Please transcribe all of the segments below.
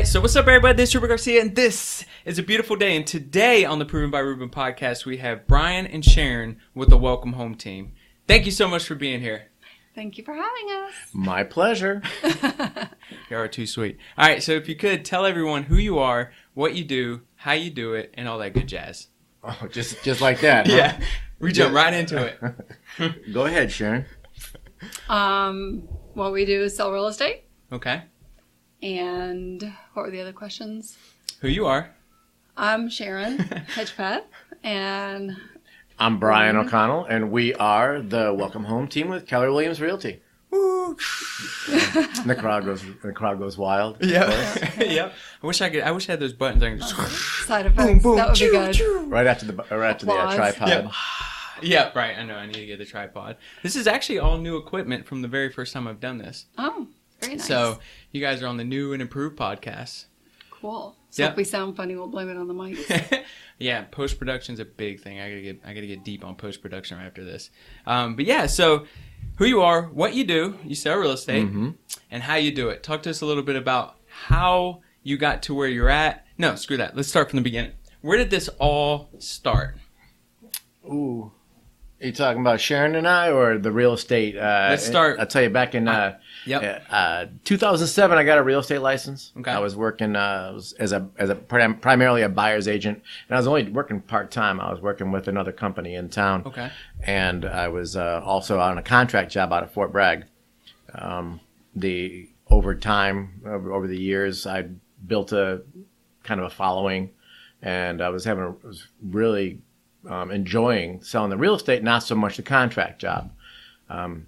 right, so what's up, everybody? This is Ruben Garcia, and this is a beautiful day. And today on the Proven by Ruben podcast, we have Brian and Sharon with the Welcome Home team. Thank you so much for being here. Thank you for having us. My pleasure. You are too sweet. All right, so if you could tell everyone who you are, what you do, how you do it, and all that good jazz. Oh, just like that. Huh? Yeah, we jump right into it. Go ahead, Sharon. What we do is sell real estate. Okay. And what were the other questions? Who you are. I'm Sharon Hedgepeth, and I'm Brian O'Connell, and we are the Welcome Home team with Keller Williams Realty. Woo! And the crowd goes wild. Yeah. Yep. I wish I had those buttons. I could just side effects. boom, boom, that would be good. Right after the tripod. Yep. Yeah, right. I know. I need to get the tripod. This is actually all new equipment from the very first time I've done this. Oh, very nice. So you guys are on the new and improved podcast. Cool. So if we sound funny, we'll blame it on the mics. Yeah, post production's a big thing. I gotta get deep on post production right after this. But yeah, so who you are, what you do, you sell real estate, and how you do it. Talk to us a little bit about how you got to where you're at. No, screw that. Let's start from the beginning. Where did this all start? Ooh. Are you talking about Sharon and I or the real estate? Let's start. I'll tell you, back in 2007, I got a real estate license. Okay. I was working primarily a buyer's agent, and I was only working part-time. I was working with another company in town. Okay. And I was also on a contract job out of Fort Bragg. Over the years, I built a kind of a following, and I was really enjoying selling the real estate, not so much the contract job. When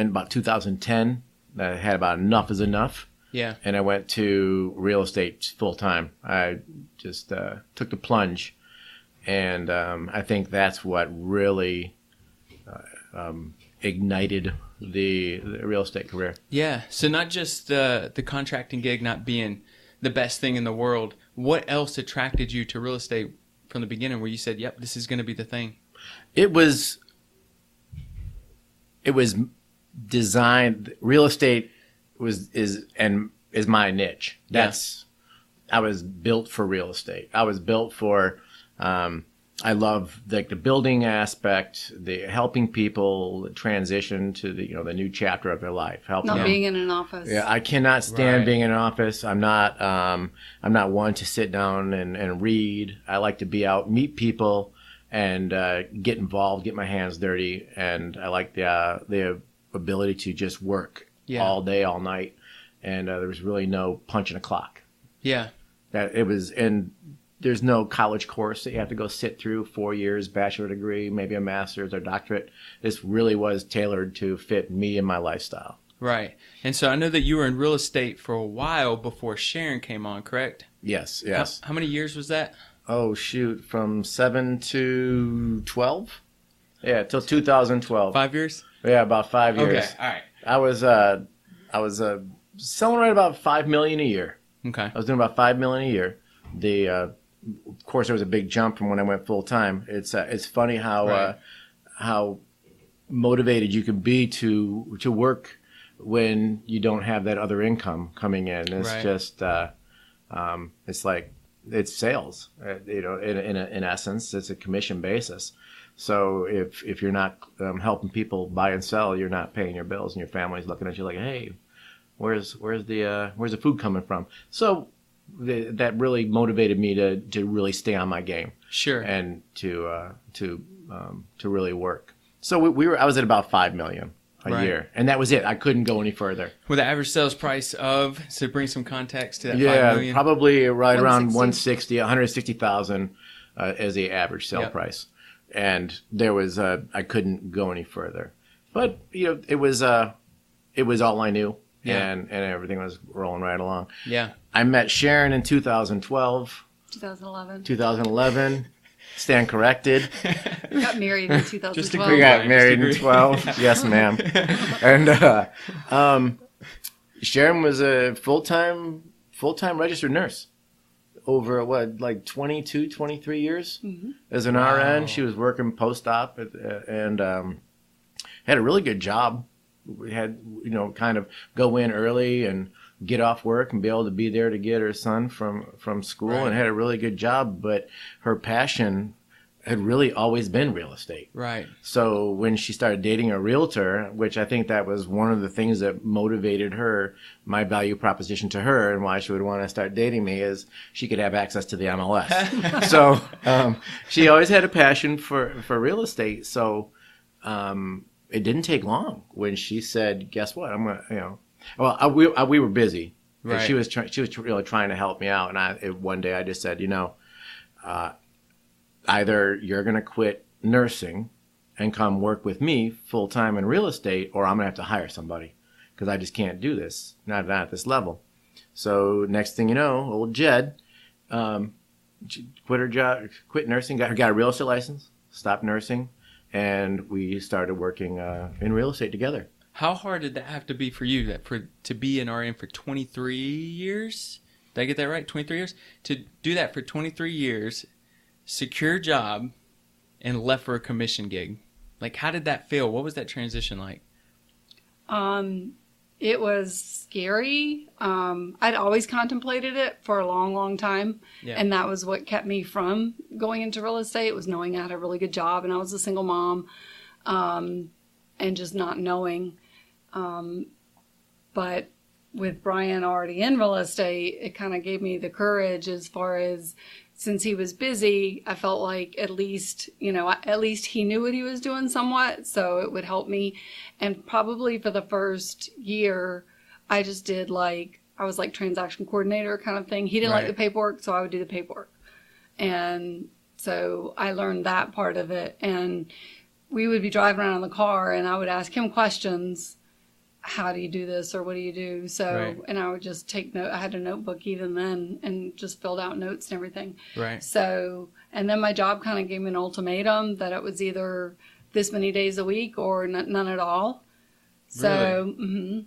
about 2010, I had about enough is enough. Yeah. And I went to real estate full time. I just took the plunge, and I think that's what really ignited the real estate career. Yeah. So not just the contracting gig not being the best thing in the world. What else attracted you to real estate from the beginning where you said, yep, this is going to be the thing? It was designed. Real estate is my niche. I was built for real estate. I was built for, I love the building aspect, the helping people transition to the new chapter of their life. Not being in an office. Yeah, I cannot stand being in an office. I'm not one to sit down and read. I like to be out, meet people, and get involved, get my hands dirty. And I like the ability to just work all day, all night. And there was really no punching a clock. Yeah. There's no college course that you have to go sit through, 4 years, bachelor degree, maybe a master's or doctorate. This really was tailored to fit me and my lifestyle. Right. And so I know that you were in real estate for a while before Sharon came on, correct? Yes. How many years was that? Oh, shoot. From 7 to 12? Yeah, till 2012. 5 years? Yeah, about 5 years. Okay, all right. I was selling right about $5 million a year. Okay. I was doing about $5 million a year. Of course, there was a big jump from when I went full time. It's funny how motivated you can be to work when you don't have that other income coming in. It's just it's like it's sales. In essence, it's a commission basis. So if you're not helping people buy and sell, you're not paying your bills, and your family's looking at you like, hey, where's the food coming from? So that really motivated me to really stay on my game. Sure. And to really work. So I was at about $5 million a year, and that was it. I couldn't go any further. With the average sales price of, so bring some context to that $5 million. Yeah, probably right around 160,000 as the average sale price. And there was I couldn't go any further. But it was all I knew. Yeah. And everything was rolling right along. Yeah. I met Sharon in 2012. 2011. Stand corrected. We got married in 2012. We got married in 12. Yes, ma'am. And Sharon was a full-time registered nurse. Over 23 years as an RN. She was working post-op and had a really good job. we had, kind of go in early and get off work and be able to be there to get her son from school, and had a really good job. But her passion had really always been real estate. Right. So when she started dating a realtor, which I think that was one of the things that motivated her, my value proposition to her and why she would want to start dating me, is she could have access to the MLS. So she always had a passion for real estate. So it didn't take long when she said, guess what? I'm going to, well, we were busy. Right. She was really trying to help me out. And one day I just said, either you're going to quit nursing and come work with me full time in real estate, or I'm going to have to hire somebody because I just can't do this, not at this level. So next thing you know, old Jed quit her job, quit nursing, got a real estate license, stopped nursing, and we started working in real estate together. How hard did that have to be for you to be an RN for 23 years? Did I get that right? 23 years? To do that for 23 years, secure job, and left for a commission gig. Like, how did that feel? What was that transition like? It was scary. I'd always contemplated it for a long, long time. Yeah. And that was what kept me from going into real estate, was knowing I had a really good job and I was a single mom, and just not knowing. But with Brian already in real estate, it kind of gave me the courage, as far as, since he was busy, I felt like at least he knew what he was doing somewhat, so it would help me. And probably for the first year, I just did I was like transaction coordinator kind of thing. He didn't like the paperwork, so I would do the paperwork. And so I learned that part of it. And we would be driving around in the car, and I would ask him questions. How do you do this, or what do you do? So, and I would just take note. I had a notebook even then, and just filled out notes and everything. Right. So, and then my job kind of gave me an ultimatum that it was either this many days a week or none at all. So, really?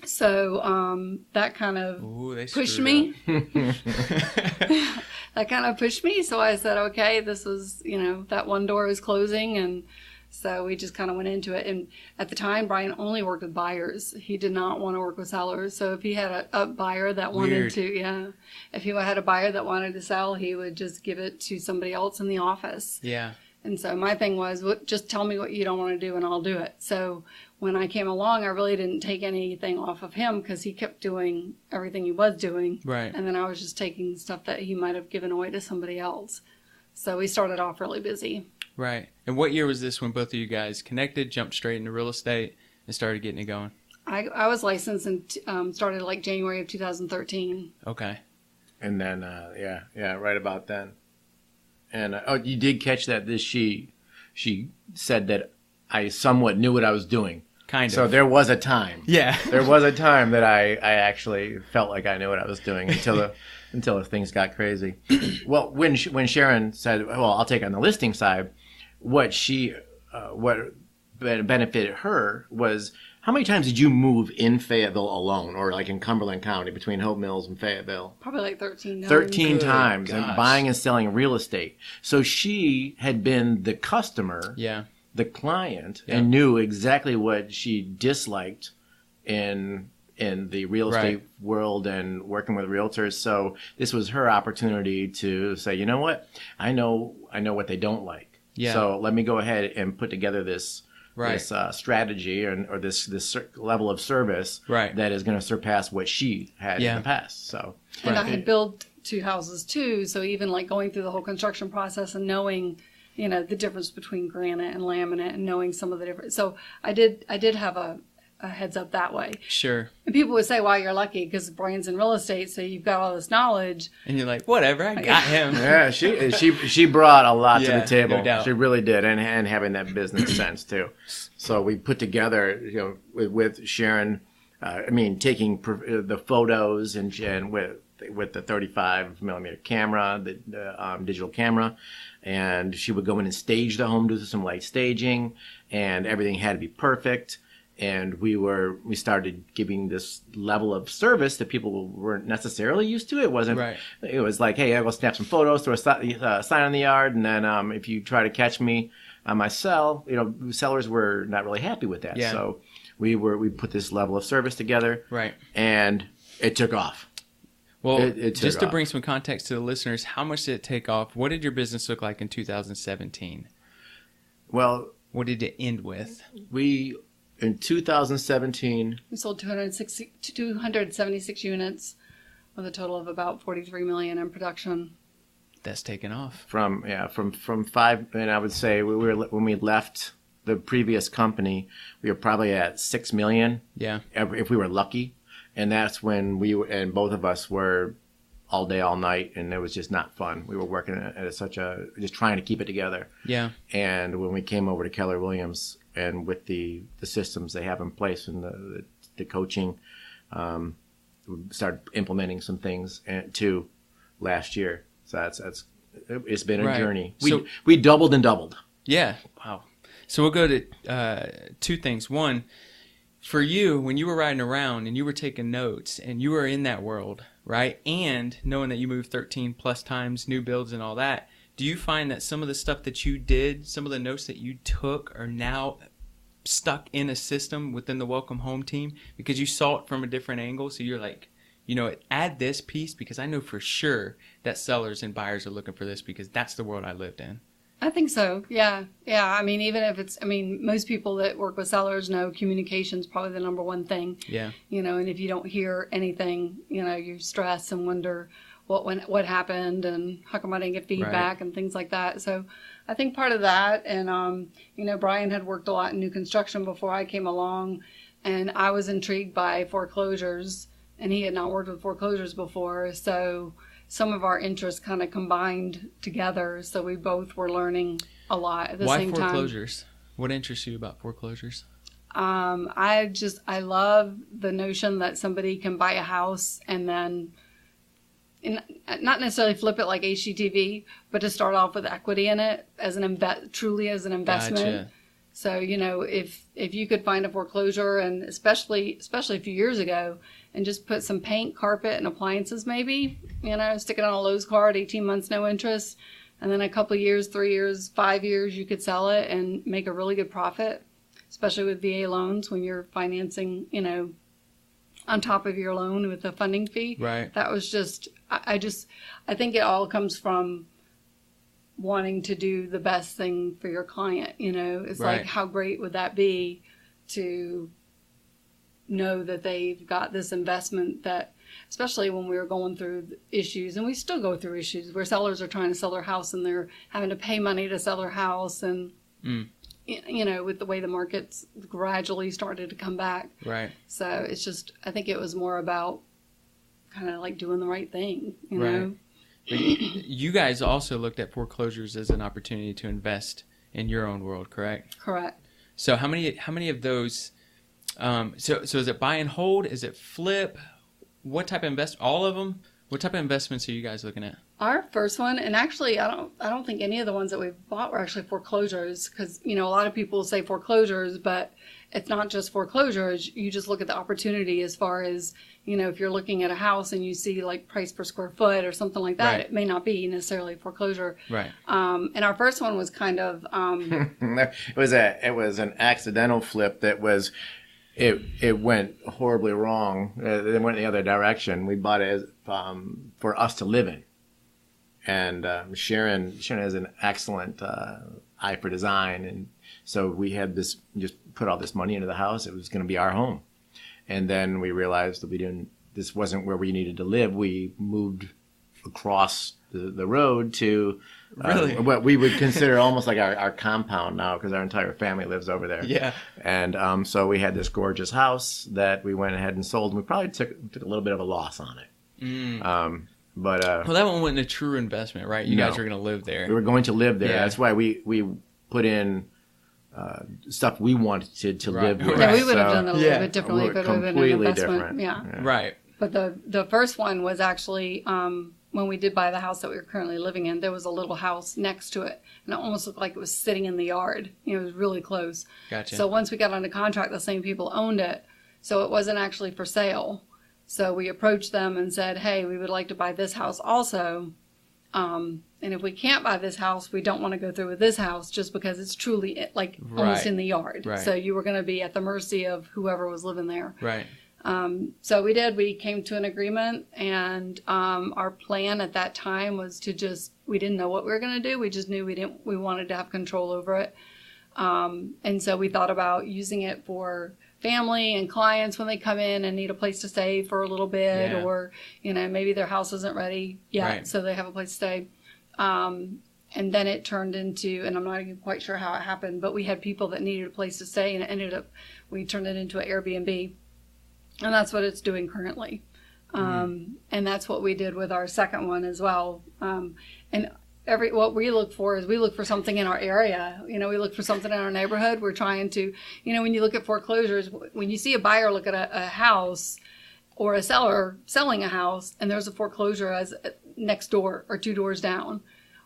So that kind of pushed me. That kind of pushed me. So I said, okay, this was, that one door was closing, and so we just kind of went into it. And at the time, Brian only worked with buyers. He did not want to work with sellers. So if he had a buyer that wanted to, if he had a buyer that wanted to sell, he would just give it to somebody else in the office. Yeah. And so my thing was, just tell me what you don't want to do and I'll do it. So when I came along, I really didn't take anything off of him because he kept doing everything he was doing. Right. And then I was just taking stuff that he might have given away to somebody else. So we started off really busy. Right. And what year was this when both of you guys connected, jumped straight into real estate, and started getting it going? I was licensed and started January of 2013. Okay. And then, right about then. And you did catch that she said that I somewhat knew what I was doing. Kind of. So there was a time. Yeah. There was a time that I actually felt like I knew what I was doing until things got crazy. Well, when Sharon said, well, I'll take on the listing side, what benefited her was, how many times did you move in Fayetteville alone, or in Cumberland County between Hope Mills and Fayetteville? Probably 13 times. 13 times, and buying and selling real estate. So she had been the customer, the client, and knew exactly what she disliked in the real estate world and working with realtors. So this was her opportunity to say, you know what? I know what they don't like. Yeah. So let me go ahead and put together this strategy or this level of service that is going to surpass what she had in the past. So, and I had built 2 houses too. So even going through the whole construction process and knowing, the difference between granite and laminate, and knowing some of the difference. So I did have a heads up that way. Sure. And people would say, well, you're lucky because Brian's in real estate, so you've got all this knowledge. And you're like, whatever, I got him. Yeah, she brought a lot to the table. No doubt. She really did, and having that business sense too. So we put together, with Sharon, taking the photos and with the 35 millimeter camera, the digital camera, and she would go in and stage the home, do some light staging, and everything had to be perfect. And we started giving this level of service that people weren't necessarily used to. It wasn't. Right. It was like, hey, I will snap some photos, throw a sign on the yard, and then if you try to catch me on my cell, sellers were not really happy with that. Yeah. So we put this level of service together, right? And it took off. Well, it just to bring some context to the listeners, how much did it take off? What did your business look like in 2017? Well, what did it end with? In 2017, we sold 276 units with a total of about $43 million in production. That's taken off. From 5, and I would say when we left the previous company, we were probably at $6 million. Yeah. If we were lucky. And that's when and both of us were all day, all night, and it was just not fun. We were working at just trying to keep it together. Yeah. And when we came over to Keller Williams, and with the systems they have in place and the coaching, we started implementing some things too last year. So it's been a journey. We doubled and doubled. Yeah. Wow. So we'll go to two things. One, for you, when you were riding around and you were taking notes and you were in that world, right? And knowing that you moved 13 plus times, new builds and all that, do you find that some of the stuff that you did, some of the notes that you took are now stuck in a system within the Welcome Home team because you saw it from a different angle? So you're like, add this piece because I know for sure that sellers and buyers are looking for this because that's the world I lived in. I think so. Yeah. I mean, even if most people that work with sellers know communication is probably the number one thing. Yeah. And if you don't hear anything, you stress and wonder what happened and how come I didn't get feedback and things like that. So I think part of that, and, Brian had worked a lot in new construction before I came along, and I was intrigued by foreclosures, and he had not worked with foreclosures before. So some of our interests kind of combined together, so we both were learning a lot at the same time. Why foreclosures? What interests you about foreclosures? I love the notion that somebody can buy a house and then not necessarily flip it like HGTV, but to start off with equity in it as truly as an investment. Gotcha. So, if you could find a foreclosure, and especially a few years ago, and just put some paint, carpet, and appliances maybe, stick it on a Lowe's card, 18 months, no interest, and then a couple of years, 3 years, 5 years, you could sell it and make a really good profit, especially with VA loans when you're financing, on top of your loan with a funding fee. Right. That was I think it all comes from wanting to do the best thing for your client. It's right. Like, how great would that be to know that they've got this investment that, especially when we were going through issues, and we still go through issues where sellers are trying to sell their house and they're having to pay money to sell their house, and with the way the market's gradually started to come back. Right. So it's just, I think it was more about kind of like doing the right thing, right. You guys also looked at foreclosures as an opportunity to invest in your own world, correct? Correct. So how many of those, so is it buy and hold? Is it flip? What type of all of them? What type of investments are you guys looking at? Our first one, and actually I don't think any of the ones that we've bought were actually foreclosures, because a lot of people say foreclosures, but it's not just foreclosures. You just look at the opportunity as far as, if you're looking at a house and you see like price per square foot or something like that, right. It may not be necessarily foreclosure. Right. And our first one was kind of it was an accidental flip that was. It went horribly wrong. It went in the other direction. We bought it for us to live in. And Sharon has an excellent eye for design. And so we had just put all this money into the house. It was going to be our home. And then we realized that this wasn't where we needed to live. We moved across the road to what we would consider almost like our compound now, because our entire family lives over there. Yeah. And so we had this gorgeous house that we went ahead and sold, and we probably took a little bit of a loss on it. But well, that one wasn't a true investment, right? You guys were going to live there. We were going to live there. Yeah. That's why we put in stuff we wanted to live with. Yeah, we would have done it a little bit differently if it would have been an investment. Different. Yeah. Right. But the first one was actually when we did buy the house that we were currently living in, there was a little house next to it, and it almost looked like it was sitting in the yard. It was really close. Gotcha. So once we got under contract, the same people owned it, so it wasn't actually for sale. So we approached them and said, hey, we would like to buy this house also. And if we can't buy this house, we don't want to go through with this house just because it's truly like almost in the yard. Right. So you were going to be at the mercy of whoever was living there. Right. So we did. We came to an agreement, and our plan at that time was to we didn't know what we were going to do. We just knew we wanted to have control over it. And so we thought about using it for family and clients when they come in and need a place to stay for a little bit, or, maybe their house isn't ready yet, so they have a place to stay. And then it turned into, and I'm not even quite sure how it happened, but we had people that needed a place to stay, and we turned it into an Airbnb. And that's what it's doing currently. And that's what we did with our second one as well. And what we look for is we look for something in our area. We look for something in our neighborhood. We're trying to, when you look at foreclosures, when you see a buyer look at a house or a seller selling a house and there's a foreclosure as next door or 2 doors down,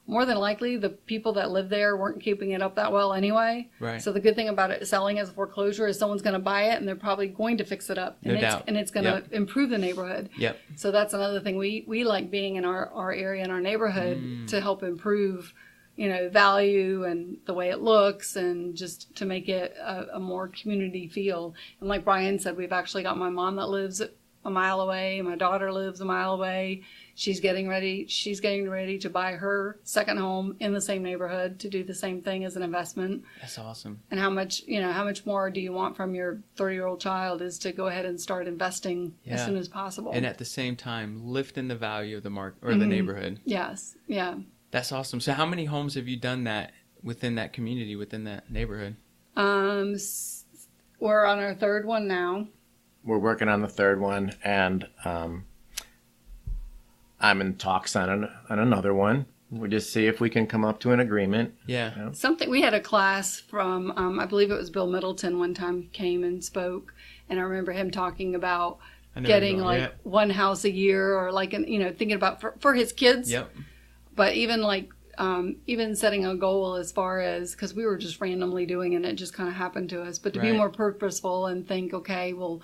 more than likely the people that live there weren't keeping it up that well anyway. Right. So the good thing about it selling as a foreclosure is someone's going to buy it and they're probably going to fix it up. No doubt. And it's going to improve the neighborhood. Yep. So that's another thing. We like being in our area and our neighborhood to help improve, value and the way it looks and just to make it a more community feel. And like Brian said, we've actually got my mom that lives a mile away. My daughter lives a mile away. She's getting ready to buy her second home in the same neighborhood to do the same thing as an investment. That's awesome. And how much more do you want from your 30-year-old child is to go ahead and start investing as soon as possible. And at the same time, lifting the value of the market or the neighborhood. Yes. Yeah. That's awesome. So how many homes have you done that within that community, within that neighborhood? We're on our third one now. We're working on the third one, and I'm in talks on another one. We just see if we can come up to an agreement. Yeah. We had a class from, I believe it was Bill Middleton one time came and spoke, and I remember him talking about getting one house a year or thinking about for his kids. Yep. But even even setting a goal as far as, because we were just randomly doing it and it just kind of happened to us, but to be more purposeful and think, okay, well,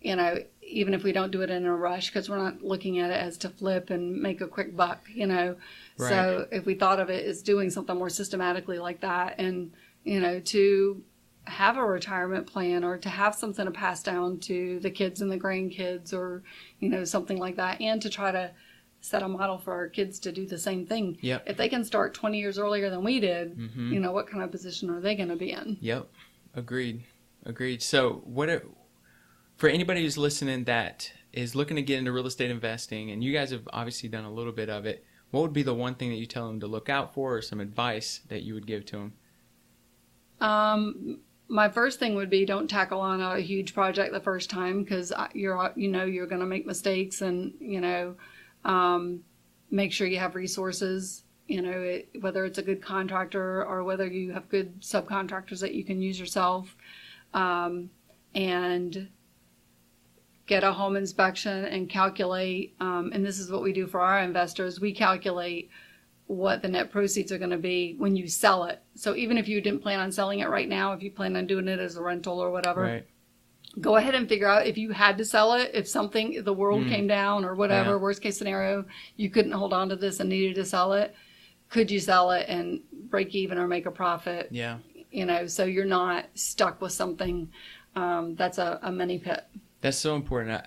even if we don't do it in a rush, because we're not looking at it as to flip and make a quick buck, Right. So if we thought of it as doing something more systematically like that and, to have a retirement plan or to have something to pass down to the kids and the grandkids or, something like that, and to try to set a model for our kids to do the same thing. Yep. If they can start 20 years earlier than we did, what kind of position are they going to be in? Yep. Agreed. So for anybody who's listening that is looking to get into real estate investing, and you guys have obviously done a little bit of it, what would be the one thing that you tell them to look out for, or some advice that you would give to them? My first thing would be don't tackle on a huge project the first time, because you're going to make mistakes, and make sure you have resources. Whether it's a good contractor or whether you have good subcontractors that you can use yourself, and get a home inspection and calculate, and this is what we do for our investors, we calculate what the net proceeds are going to be when you sell it. So even if you didn't plan on selling it right now, if you plan on doing it as a rental or whatever, go ahead and figure out if you had to sell it, if the world came down or whatever, worst case scenario, you couldn't hold on to this and needed to sell it, could you sell it and break even or make a profit? Yeah. So you're not stuck with something that's a money pit. That's so important.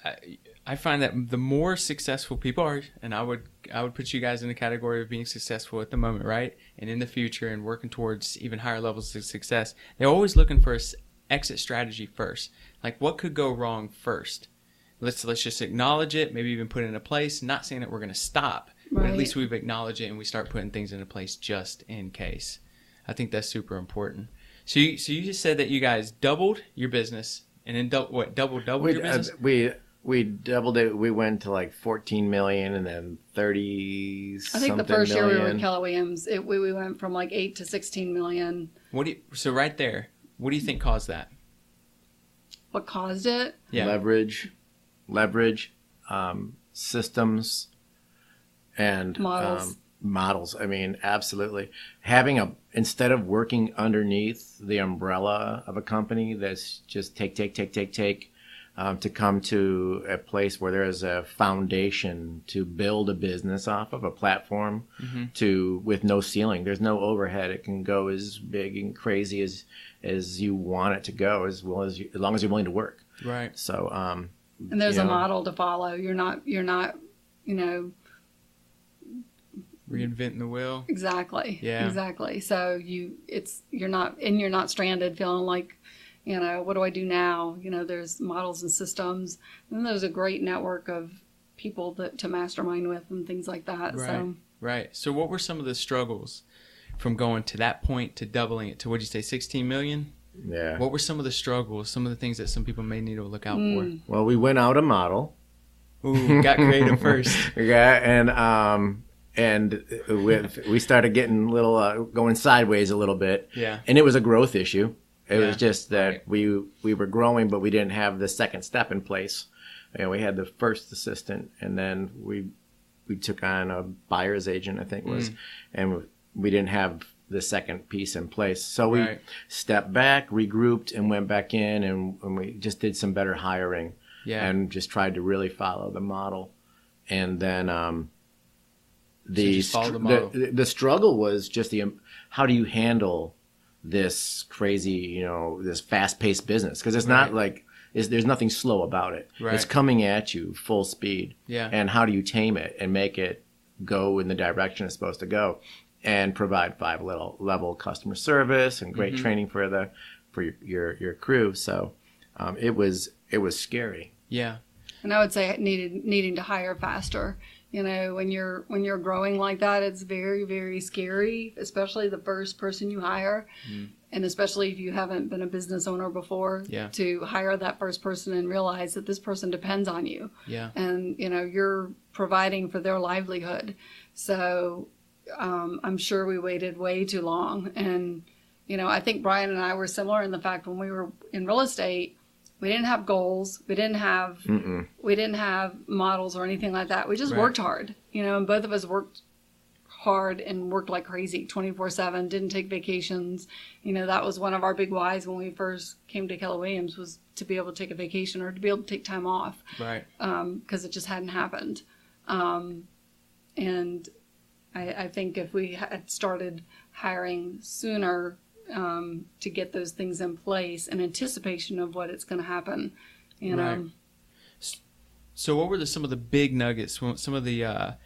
I find that the more successful people are, and I would put you guys in the category of being successful at the moment, right? And in the future and working towards even higher levels of success, they're always looking for an exit strategy first. Like, what could go wrong first? Let's just acknowledge it, maybe even put it into place. Not saying that we're going to stop, but at least we've acknowledged it and we start putting things into place just in case. I think that's super important. So you just said that you guys doubled your business. And then doubled your business? We doubled it. We went to like 14 million and then 30 something million. I think the first year we were with Keller Williams, we went from like 8 to 16 million. So right there, what do you think caused that? What caused it? Yeah. Leverage, systems, and models. I mean, absolutely. Instead of working underneath the umbrella of a company that's just take, to come to a place where there is a foundation to build a business off of, a platform with no ceiling. There's no overhead. It can go as big and crazy as you want it to go, as long as you're willing to work. Right. So, and there's a model to follow. You're not, reinventing the wheel. Exactly. Yeah. Exactly. So you're not stranded feeling like, what do I do now? There's models and systems, and there's a great network of people to mastermind with and things like that. Right. Right. So what were some of the struggles from going to that point to doubling it to, what'd you say, 16 million? Yeah. What were some of the struggles, some of the things that some people may need to look out for? Well, we went out a model. Ooh, got creative first. Yeah, and we started getting going sideways a little bit. Yeah. And it was a growth issue. It was just that we were growing, but we didn't have the second step in place. We had the first assistant, and then we took on a buyer's agent, I think it was, and we didn't have the second piece in place. So we stepped back, regrouped, and went back in, and we just did some better hiring, and just tried to really follow the model. And then the struggle was just how do you handle this crazy, this fast-paced business? Because it's not like there's nothing slow about it. Right. It's coming at you full speed. Yeah. And how do you tame it and make it go in the direction it's supposed to go, and provide 5-level customer service and great training for your crew? So it was scary. Yeah. And I would say needing to hire faster. When you're growing like that, it's very, very scary, especially the first person you hire. And especially if you haven't been a business owner before, to hire that first person and realize that this person depends on you. Yeah. And, you're providing for their livelihood. So I'm sure we waited way too long. And, I think Brian and I were similar in the fact when we were in real estate, we didn't have goals. We didn't have models or anything like that. We just worked hard, and both of us worked hard and worked like crazy 24/7, didn't take vacations. That was one of our big whys when we first came to Keller Williams, was to be able to take a vacation or to be able to take time off. Right. Because it just hadn't happened. And I think if we had started hiring sooner, to get those things in place in anticipation of what it's going to happen, Right. So what were some of the big nuggets, some of the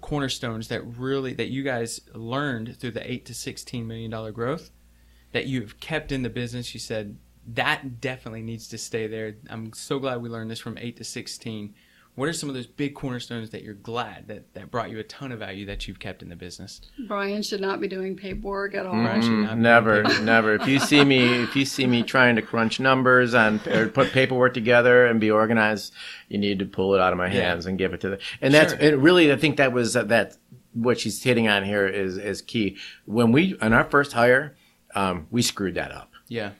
cornerstones that you guys learned through the $8 to $16 million growth that you've kept in the business? You said that definitely needs to stay there. I'm so glad we learned this from 8 to 16. What are some of those big cornerstones that you're glad that brought you a ton of value that you've kept in the business? Brian should not be doing paperwork at all. Never. If you see me trying to crunch numbers or put paperwork together and be organized, you need to pull it out of my hands and give it to them. And that's really, I think that was that what she's hitting on here is key. When on our first hire, we screwed that up. Yeah.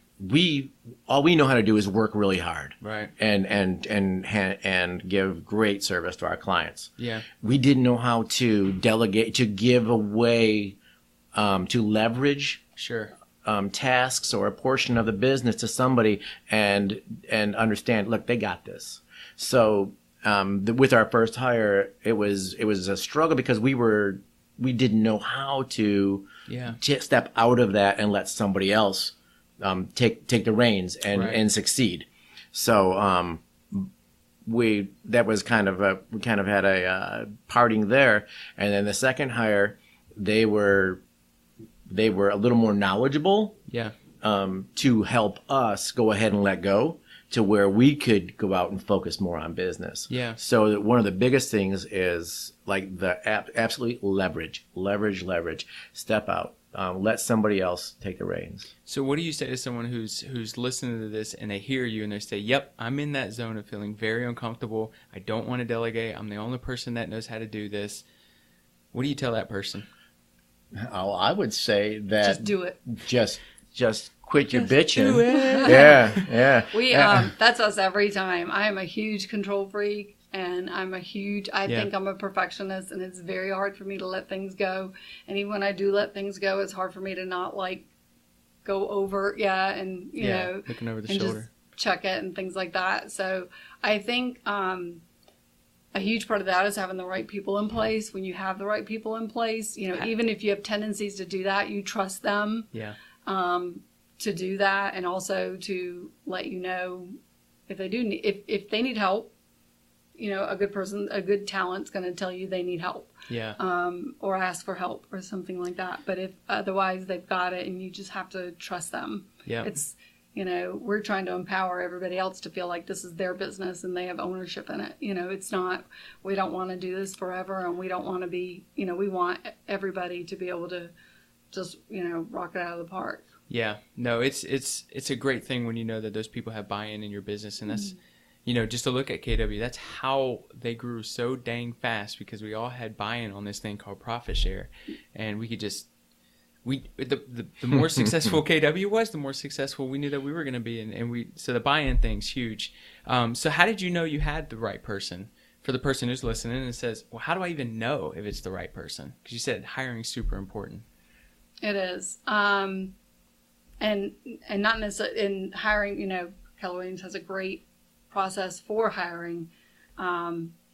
All we know how to do is work really hard, right? And give great service to our clients. Yeah, we didn't know how to delegate, to give away, to leverage tasks or a portion of the business to somebody, and understand. Look, they got this. So with our first hire, it was a struggle because we didn't know how to step out of that and let somebody else take the reins and succeed. So we kind of had a parting there. And then the second hire, they were a little more knowledgeable to help us go ahead and let go to where we could go out and focus more on business. Yeah. So one of the biggest things is like the absolute leverage. Step out. Let somebody else take the reins. So what do you say to someone who's listening to this and they hear you and they say, yep, I'm in that zone of feeling very uncomfortable. I don't want to delegate. I'm the only person that knows how to do this. What do you tell that person? Oh, I would say that just do it. Just quit your bitching. Do it. Yeah. That's us every time. I am a huge control freak. And I think I'm a perfectionist, and it's very hard for me to let things go. And even when I do let things go, it's hard for me to not go over, and you know, looking over the shoulder. check it and things like that. So I think a huge part of that is having the right people in place. When you have the right people in place, even if you have tendencies to do that, you trust them to do that, and also to let you know if they do if they need help. A good talent's going to tell you they need help. Yeah. Or ask for help or something like that. But if otherwise they've got it, and you just have to trust them. Yeah. It's, we're trying to empower everybody else to feel like this is their business and they have ownership in it. It's not, we don't want to do this forever, and we don't want to be, we want everybody to be able to just, rock it out of the park. Yeah. No, it's a great thing when you know that those people have buy-in in your business, and that's, just to look at KW, that's how they grew so dang fast, because we all had buy-in on this thing called profit share, and we could just, the more successful KW was, the more successful we knew that we were going to be, and so the buy-in thing's huge. So how did you know you had the right person? For the person who's listening and says, well, how do I even know if it's the right person? Because you said hiring's super important. It is. And not necessarily in hiring, Keller Williams has a great process for hiring.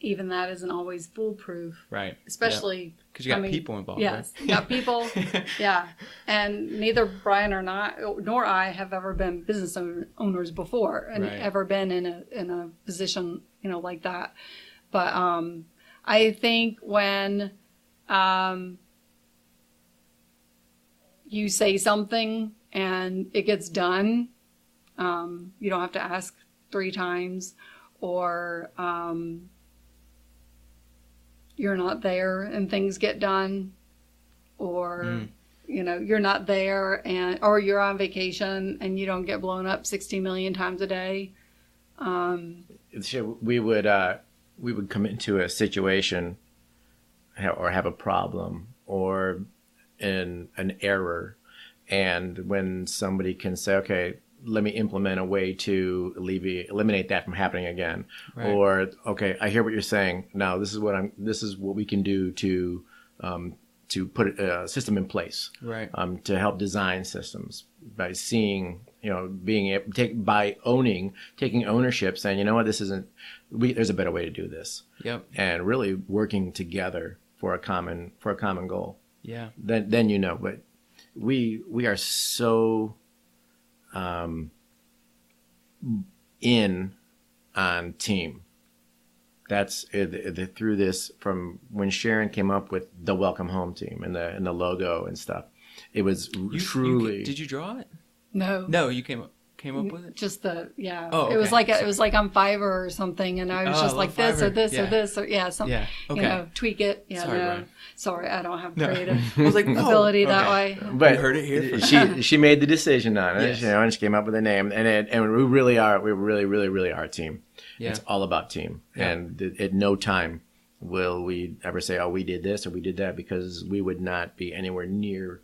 Even that isn't always foolproof. Right. Especially because you got people involved. Yes. Right? You got people. Yeah. And neither Brian nor I have ever been business owners before, and ever been in a position, like that. But I think when you say something and it gets done, you don't have to ask 3 times, or you're not there and things get done, or you're not there, or you're on vacation and you don't get blown up 60 million times a day. We would come into a situation or have a problem or an error, and when somebody can say, okay, let me implement a way to eliminate that from happening again. Right. Or, okay, I hear what you're saying. Now this is what we can do to put a system in place. Right. To help design systems by seeing, taking ownership, saying, you know what, there's a better way to do this. Yep. And really working together for a common goal. Yeah. Then but we are so in on team. That's through this, from when Sharon came up with the Welcome Home team and the logo and stuff. It was truly. Did you draw it? No, you came up with it. Just Oh, okay. It was like it was like on Fiverr or something, and I was just like this or this or this or something. Yeah. Okay. Tweak it. Yeah. Sorry, I don't have creative ability that way. But you heard it here. She made the decision on it. Yes. And she came up with a name, and we really are a team. Yeah. It's all about team. Yeah. And at no time will we ever say, oh, we did this or we did that, because we would not be anywhere near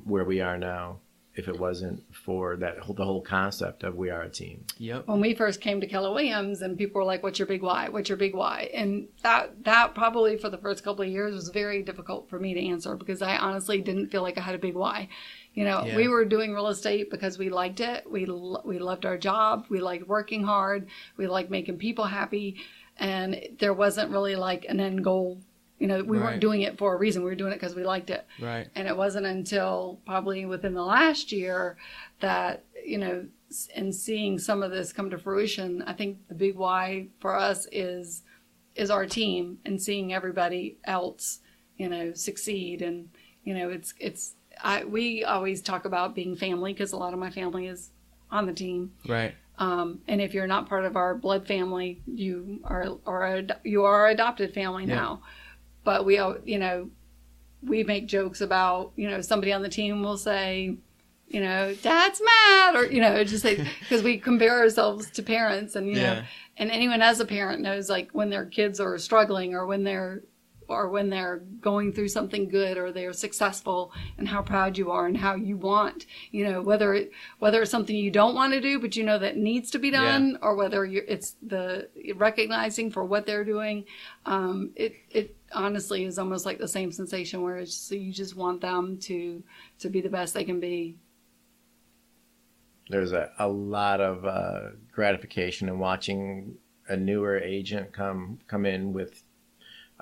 where we are now if it wasn't for the whole concept of we are a team. Yep. When we first came to Keller Williams, and people were like, what's your big why? What's your big why? And that probably for the first couple of years was very difficult for me to answer, because I honestly didn't feel like I had a big why. We were doing real estate because we liked it. We loved our job. We liked working hard. We liked making people happy. And there wasn't really like an end goal. We weren't doing it for a reason. We were doing it because we liked it. Right. And it wasn't until probably within the last year that, and seeing some of this come to fruition, I think the big why for us is our team, and seeing everybody else, succeed. And, we always talk about being family, because a lot of my family is on the team. Right. And if you're not part of our blood family, you are adopted family now. But we make jokes about, somebody on the team will say, Dad's mad, or, just say, because we compare ourselves to parents, and, and anyone as a parent knows, like, when their kids are struggling, or when they're going through something good, or they're successful, and how proud you are, and how you want, whether it's something you don't want to do, but that needs to be done, or whether it's the recognizing for what they're doing. It honestly is almost like the same sensation, where you just want them to be the best they can be. there's a lot of gratification in watching a newer agent come in with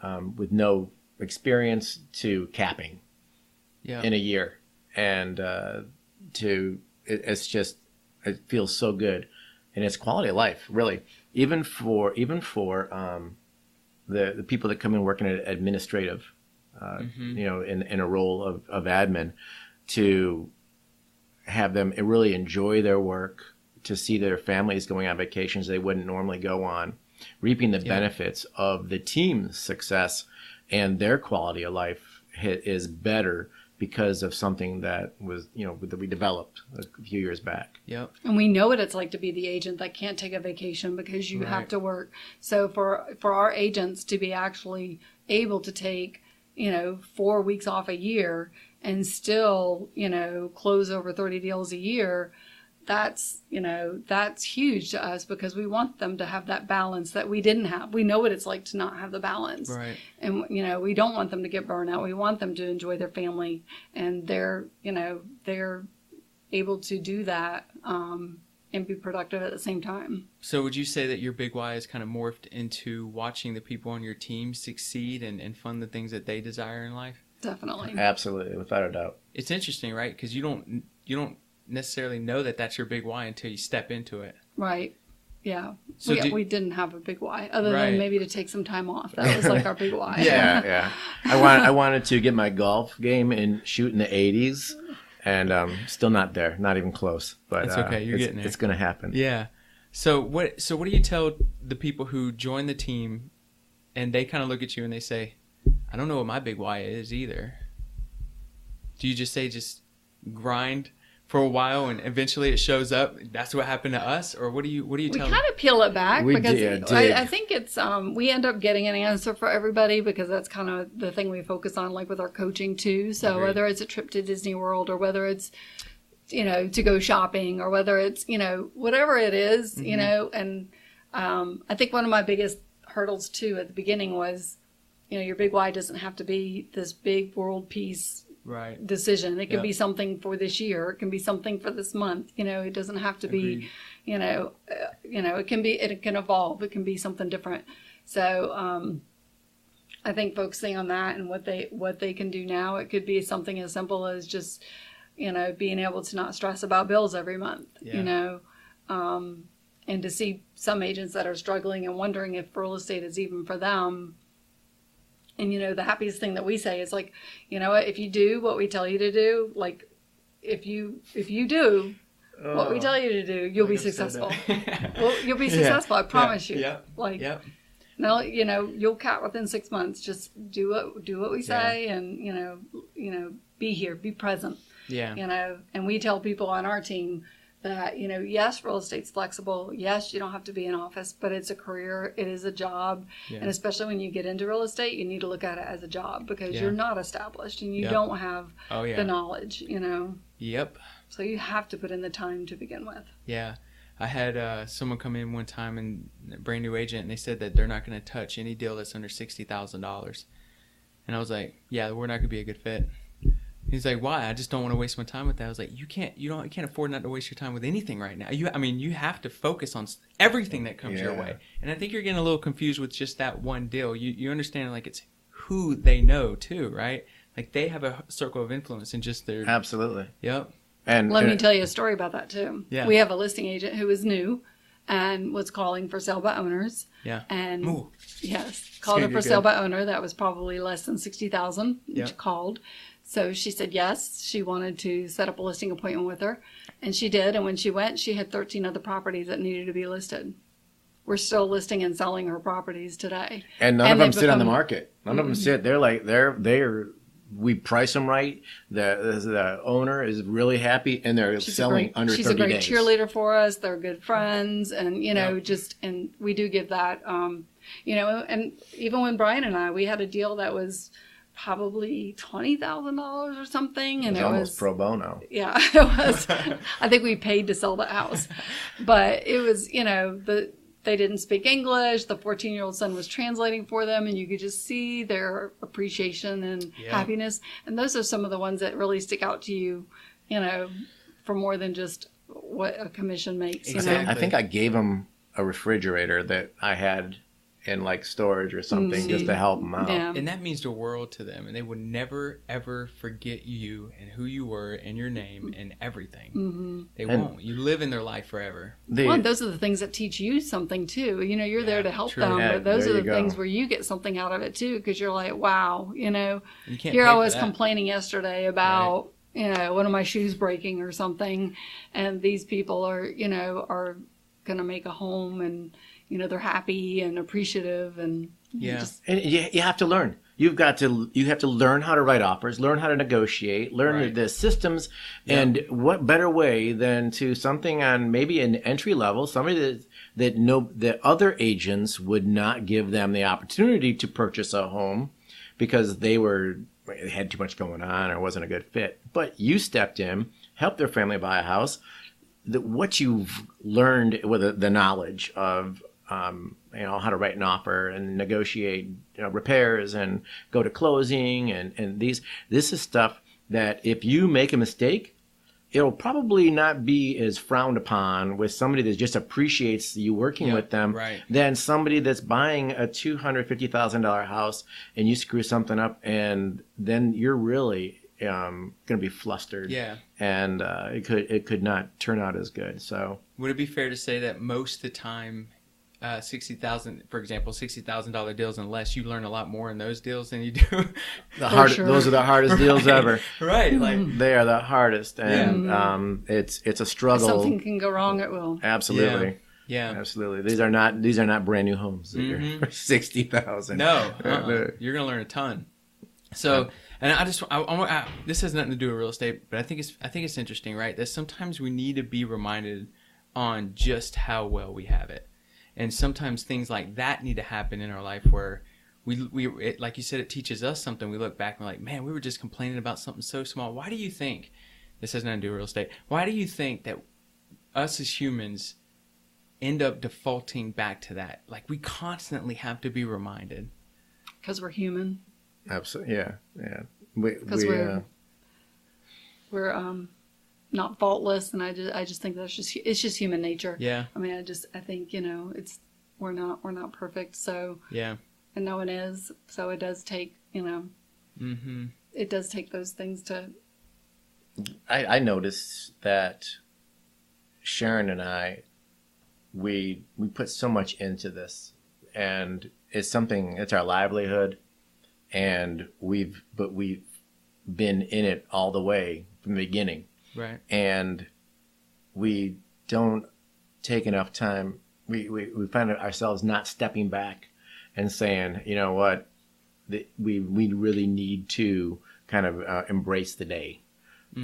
no experience to capping in a year, and it's just, it feels so good, and it's quality of life, really, even for the people that come in working at administrative, in a role of admin, to have them really enjoy their work, to see their families going on vacations they wouldn't normally go on, reaping the benefits of the team's success, and their quality of life is better because of something that was, that we developed a few years back. Yep. And we know what it's like to be the agent that can't take a vacation because you have to work. So for our agents to be actually able to take, 4 weeks off a year and still, close over 30 deals a year, that's huge to us, because we want them to have that balance that we didn't have. We know what it's like to not have the balance. Right. And, we don't want them to get burned out. We want them to enjoy their family, and they're able to do that, and be productive at the same time. So would you say that your big why is kind of morphed into watching the people on your team succeed and fund the things that they desire in life? Definitely. Absolutely, without a doubt. It's interesting, right? Because you don't necessarily know that that's your big why until you step into it. Right. Yeah. So we didn't have a big why, other than maybe to take some time off. That was like our big why. Yeah. I wanted to get my golf game and shoot in the 80s, and still not there, not even close. But it's okay. You're getting there. It's going to happen. Yeah. So what do you tell the people who join the team, and they kind of look at you and they say, "I don't know what my big why is either"? Do you just say grind for a while and eventually it shows up? That's what happened to us? Or what do you tell them? We kind of peel it back, because I think it's we end up getting an answer for everybody, because that's kind of the thing we focus on, like with our coaching too. So whether it's a trip to Disney World, or whether it's to go shopping, or whether it's whatever it is, and I think one of my biggest hurdles too at the beginning was your big why doesn't have to be this big world peace decision. It can be something for this year. It can be something for this month. It doesn't have to be, it can evolve. It can be something different. So, I think focusing on that and what they can do now, it could be something as simple as just, being able to not stress about bills every month, and to see some agents that are struggling and wondering if real estate is even for them. And, the happiest thing that we say is like, what, if you do what we tell you to do, like if you do what we tell you to do, you'll be successful. Well, you'll be successful. I promise you. No, you'll cut within 6 months. Just do what we say, and, be here, be present. Yeah. And we tell people on our team that, yes, real estate's flexible. Yes, you don't have to be in office, but it's a career. It is a job. Yeah. And especially when you get into real estate, you need to look at it as a job, because you're not established and you don't have the knowledge, Yep. So you have to put in the time to begin with. Yeah. I had someone come in one time, and a brand new agent, and they said that they're not going to touch any deal that's under $60,000. And I was like, yeah, we're not going to be a good fit. He's like, why? I just don't want to waste my time with that. I was like, you can't afford not to waste your time with anything right now. You have to focus on everything that comes your way. And I think you're getting a little confused with just that one deal. You understand, like, it's who they know too, right? Like, they have a circle of influence in just their... Absolutely. Yep. And let me tell you a story about that too. Yeah. We have a listing agent who is new and was calling for sale by owners. Yeah. And called her for sale by owner. That was probably less than $60,000. Yep. She called. So she said yes, she wanted to set up a listing appointment with her, and she did. And when she went, she had 13 other properties that needed to be listed. We're still listing and selling her properties today. And none of them sit on the market. None of them sit. They're we price them right. The owner is really happy, and they're selling under 30 days. She's a great cheerleader for us. They're good friends, and and we do give that. And even when Brian and I, we had a deal that was probably $20,000 or something, and it was almost pro bono. Yeah, it was. I think we paid to sell the house, but it was they didn't speak English. The 14-year-old son was translating for them, and you could just see their appreciation and happiness. And those are some of the ones that really stick out to you, for more than just what a commission makes. Exactly. You know? I think I gave them a refrigerator that I had in like storage or something just to help them out. Yeah. And that means the world to them, and they will never ever forget you and who you were and your name and everything. They won't. You live in their life forever. Well, those are the things that teach you something too. You know, you're there to help them, but those are the things where you get something out of it too, because you're like, wow, you know, here I was complaining yesterday about, you know, one of my shoes breaking or something, and these people are, you know, are going to make a home, and you know, they're happy and appreciative, and and you have to learn. You have to learn how to write offers, learn how to negotiate, learn the systems, and what better way than to something on maybe an entry level, somebody that other agents would not give them the opportunity to purchase a home because they had too much going on or wasn't a good fit. But you stepped in, helped their family buy a house. What you've learned with the knowledge of you know, how to write an offer and negotiate, you know, repairs and go to closing and this is stuff that if you make a mistake, it'll probably not be as frowned upon with somebody that just appreciates you working with them than somebody that's buying a $250,000 house and you screw something up, and then you're really going to be flustered. And it could not turn out as good. So would it be fair to say that most of the time, $60,000, for example, $60,000 deals and less, you learn a lot more in those deals than you do. Those are the hardest deals ever. Like they are the hardest, and it's a struggle. If something can go wrong, it will. Absolutely. Yeah. Absolutely. These are not brand new homes for $60,000. No, you're gonna learn a ton. So, and I this has nothing to do with real estate, but I think it's interesting, right? That sometimes we need to be reminded on just how well we have it. And sometimes things like that need to happen in our life where we like you said, it teaches us something. We look back and we're like, man, we were just complaining about something so small. Why do you think, this has nothing to do with real estate, why do you think that us as humans end up defaulting back to that? Like, we constantly have to be reminded. Because we're human. Absolutely, yeah. Because we're not faultless, and I just think it's just human nature. Yeah. I mean, I think, you know, we're not perfect, so yeah, and no one is, so it does take, you know, it does take those things to. I noticed that Sharon and I, we put so much into this, and it's our livelihood, and we've been in it all the way from the beginning. Right. And we don't take enough time. We find ourselves not stepping back and saying, you know what, we really need to kind of embrace the day.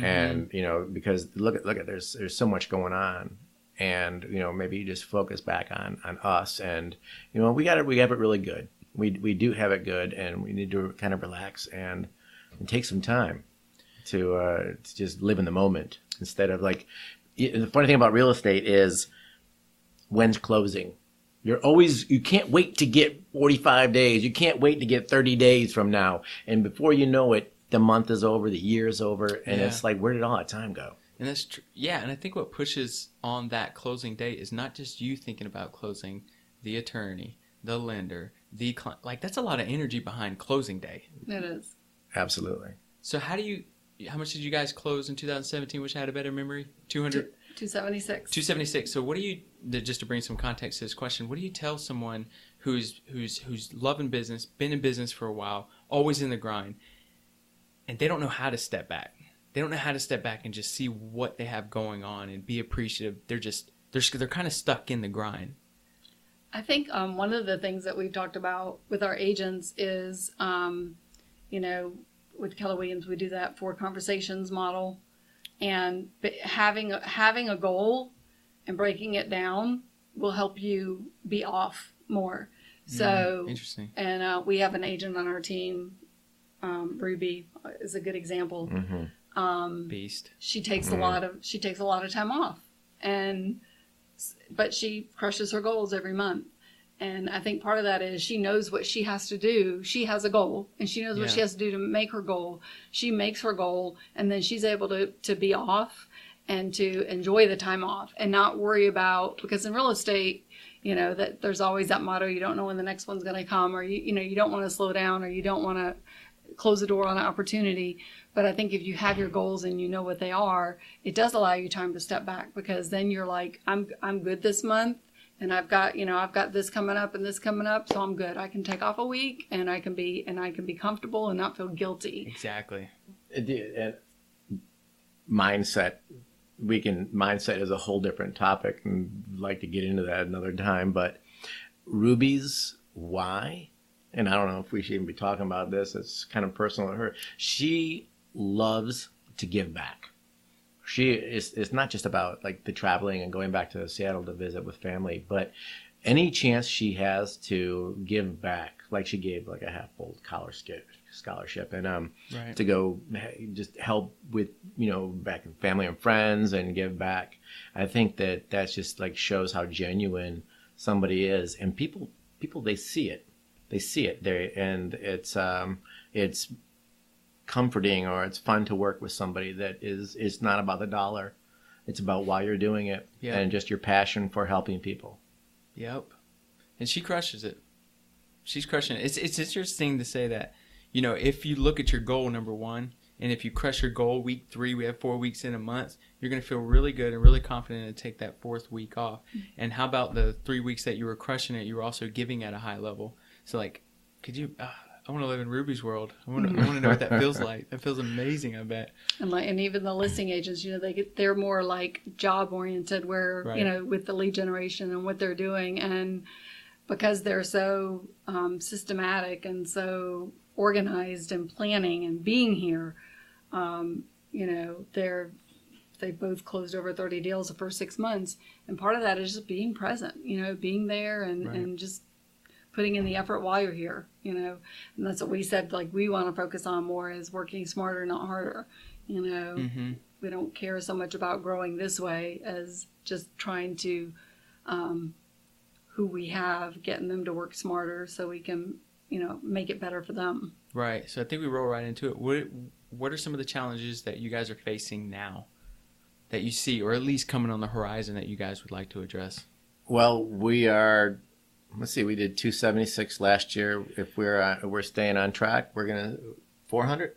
And, you know, because look at there's so much going on, and, you know, maybe you just focus back on us, and, you know, we have it really good. We do have it good, and we need to kind of relax and take some time to just live in the moment instead of like. The funny thing about real estate is when's closing. You can't wait to get 45 days. You can't wait to get 30 days from now. And before you know it, the month is over, the year is over, and it's like, where did all that time go? And that's true. Yeah, and I think what pushes on that closing date is not just you thinking about closing, the attorney, the lender, the client. Like, that's a lot of energy behind closing day. It is. Absolutely. So how much did you guys close in 2017? Wish I had a better memory. 276. 276. So what do you, just to bring some context to this question, what do you tell someone who's loving business, been in business for a while, always in the grind, and they don't know how to step back? They don't know how to step back and just see what they have going on and be appreciative. They're kind of stuck in the grind. I think one of the things that we've talked about with our agents is, you know, with Keller Williams, we do that 4 conversations model, and having a goal and breaking it down will help you be off more. So interesting. And we have an agent on our team, Ruby is a good example. Beast. She takes a lot of time off, but she crushes her goals every month. And I think part of that is she knows what she has to do. She has a goal, and she knows what she has to do to make her goal. She makes her goal, and then she's able to be off and to enjoy the time off and not worry about, because in real estate, that there's always that motto, you don't know when the next one's going to come, or you don't want to slow down, or you don't want to close the door on an opportunity. But I think if you have your goals and you know what they are, it does allow you time to step back, because then you're like, I'm good this month, and I've got this coming up and this coming up, so I'm good. I can take off a week, and I can be comfortable and not feel guilty. Exactly. And mindset. Mindset is a whole different topic, and I'd like to get into that another time. But Ruby's why, and I don't know if we should even be talking about this, it's kind of personal to her. She loves to give back. It's not just about like the traveling and going back to Seattle to visit with family, but any chance she has to give back, like she gave like a half-full scholarship and to go just help with back in family and friends and give back. I think that's just like shows how genuine somebody is, and people they see it there, and it's comforting, or it's fun to work with somebody that is not about the dollar. It's about why you're doing it, and just your passion for helping people. Yep. And she crushes it. She's crushing it. It's interesting to say that, if you look at your goal, number one, and if you crush your goal week 3, we have 4 weeks in a month, you're going to feel really good and really confident to take that 4th week off. And how about the 3 weeks that you were crushing it, you were also giving at a high level. So like, could you, I want to live in Ruby's world. I want to know what that feels like. That feels amazing, I bet. And even the listing agents, they're more like job oriented, where with the lead generation and what they're doing, and because they're so systematic and so organized and planning and being here, they both closed over 30 deals the first 6 months, and part of that is just being present, being there and just putting in the effort while you're here, and that's what we said, like, we want to focus on more is working smarter, not harder. We don't care so much about growing this way as just trying to, who we have, getting them to work smarter so we can, make it better for them. Right. So I think we roll right into it. What are some of the challenges that you guys are facing now that you see, or at least coming on the horizon, that you guys would like to address? Well, we are, let's see, we did 276 last year. If we're staying on track, we're going to 400.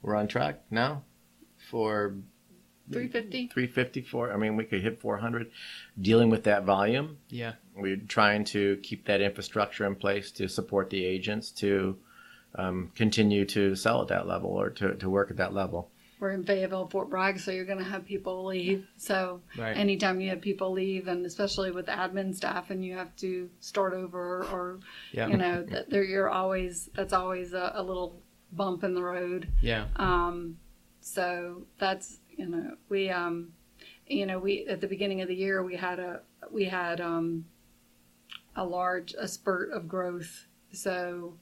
We're on track now for 354. I mean, we could hit 400. Dealing with that volume. Yeah. We're trying to keep that infrastructure in place to support the agents to continue to sell at that level, or to work at that level. We're in Fayetteville, Fort Bragg, so you're going to have people leave. So anytime you have people leave, and especially with admin staff, and you have to start over, or that's always a little bump in the road. Yeah. So that's we at the beginning of the year we had a spurt of growth. So.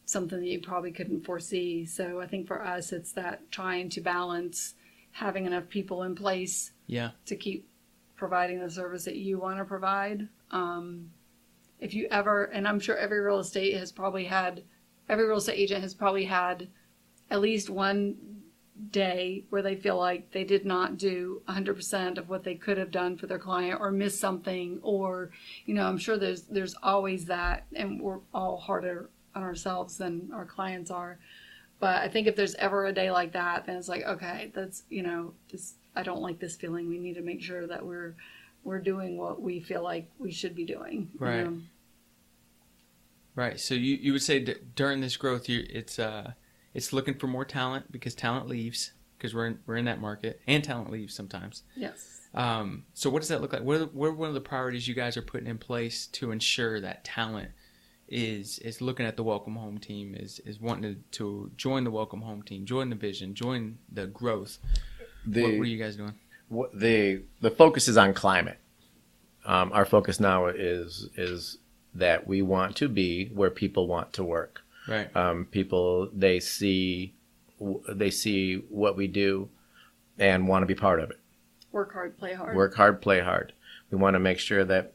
Something that you probably couldn't foresee. So I think for us, it's that trying to balance having enough people in place to keep providing the service that you want to provide. If you ever, and I'm sure every real estate agent has probably had at least one day where they feel like they did not do 100% of what they could have done for their client, or missed something, or, I'm sure there's always that, and we're all harder on ourselves than our clients are. But I think if there's ever a day like that, then it's like, okay, that's, I don't like this feeling. We need to make sure that we're doing what we feel like we should be doing. Right. Right. So you would say that during this growth, it's looking for more talent, because talent leaves, because we're in that market, and talent leaves sometimes. Yes. So what does that look like? What are one of the priorities you guys are putting in place to ensure that talent is looking at the Welcome Home team, is wanting to join the Welcome Home team, join the vision, join the growth? What are you guys doing? The focus is on climate. Our focus now is that we want to be where people want to work. Right. People, they see what we do and want to be part of it. Work hard, play hard. Work hard, play hard. We want to make sure that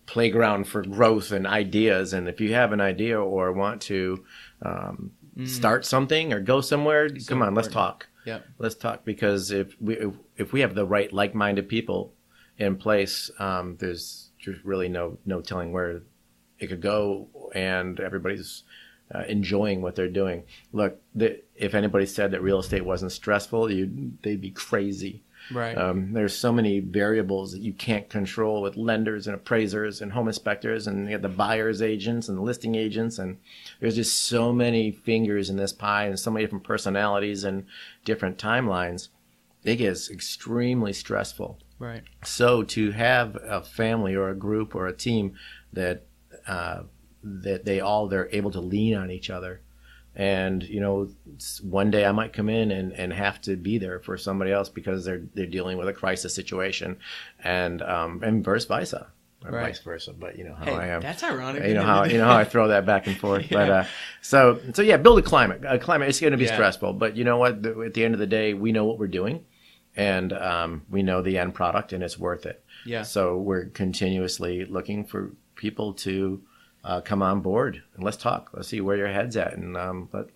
playground for growth and ideas. And if you have an idea or want to start something or go somewhere, come on, let's talk. Yep. Let's talk, because if we have the right like-minded people in place, there's just really no telling where it could go, and everybody's enjoying what they're doing. Look, if anybody said that real estate wasn't stressful, they'd be crazy. Right. There's so many variables that you can't control with lenders and appraisers and home inspectors, and you have the buyer's agents and the listing agents, and there's just so many fingers in this pie and so many different personalities and different timelines. It gets extremely stressful. Right. So to have a family or a group or a team that they're able to lean on each other. And, one day I might come in and have to be there for somebody else because they're dealing with a crisis situation, and vice versa. Or right. Vice versa, but how I am. That's ironic. How I throw that back and forth. Yeah. But so build a climate. A climate. It's going to be stressful, but you know what? At the end of the day, we know what we're doing, and we know the end product, and it's worth it. Yeah. So we're continuously looking for people to come on board and let's talk. Let's see where your head's at, and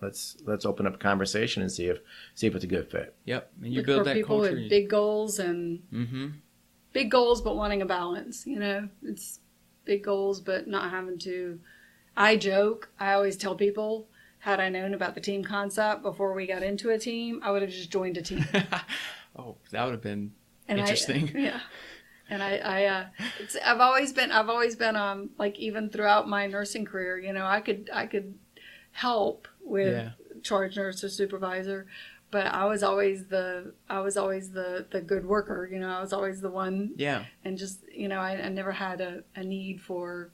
let's open up a conversation and see if it's a good fit. Yep. And you build that people culture. With big goals and big goals, but wanting a balance. It's big goals, but not having to. I joke. I always tell people, had I known about the team concept before we got into a team, I would have just joined a team. Oh, that would have been interesting. Yeah. And I've always been like, even throughout my nursing career, I could help with charge nurse or supervisor, but I was always the good worker, I was always the one. Yeah. And just, I never had a need for,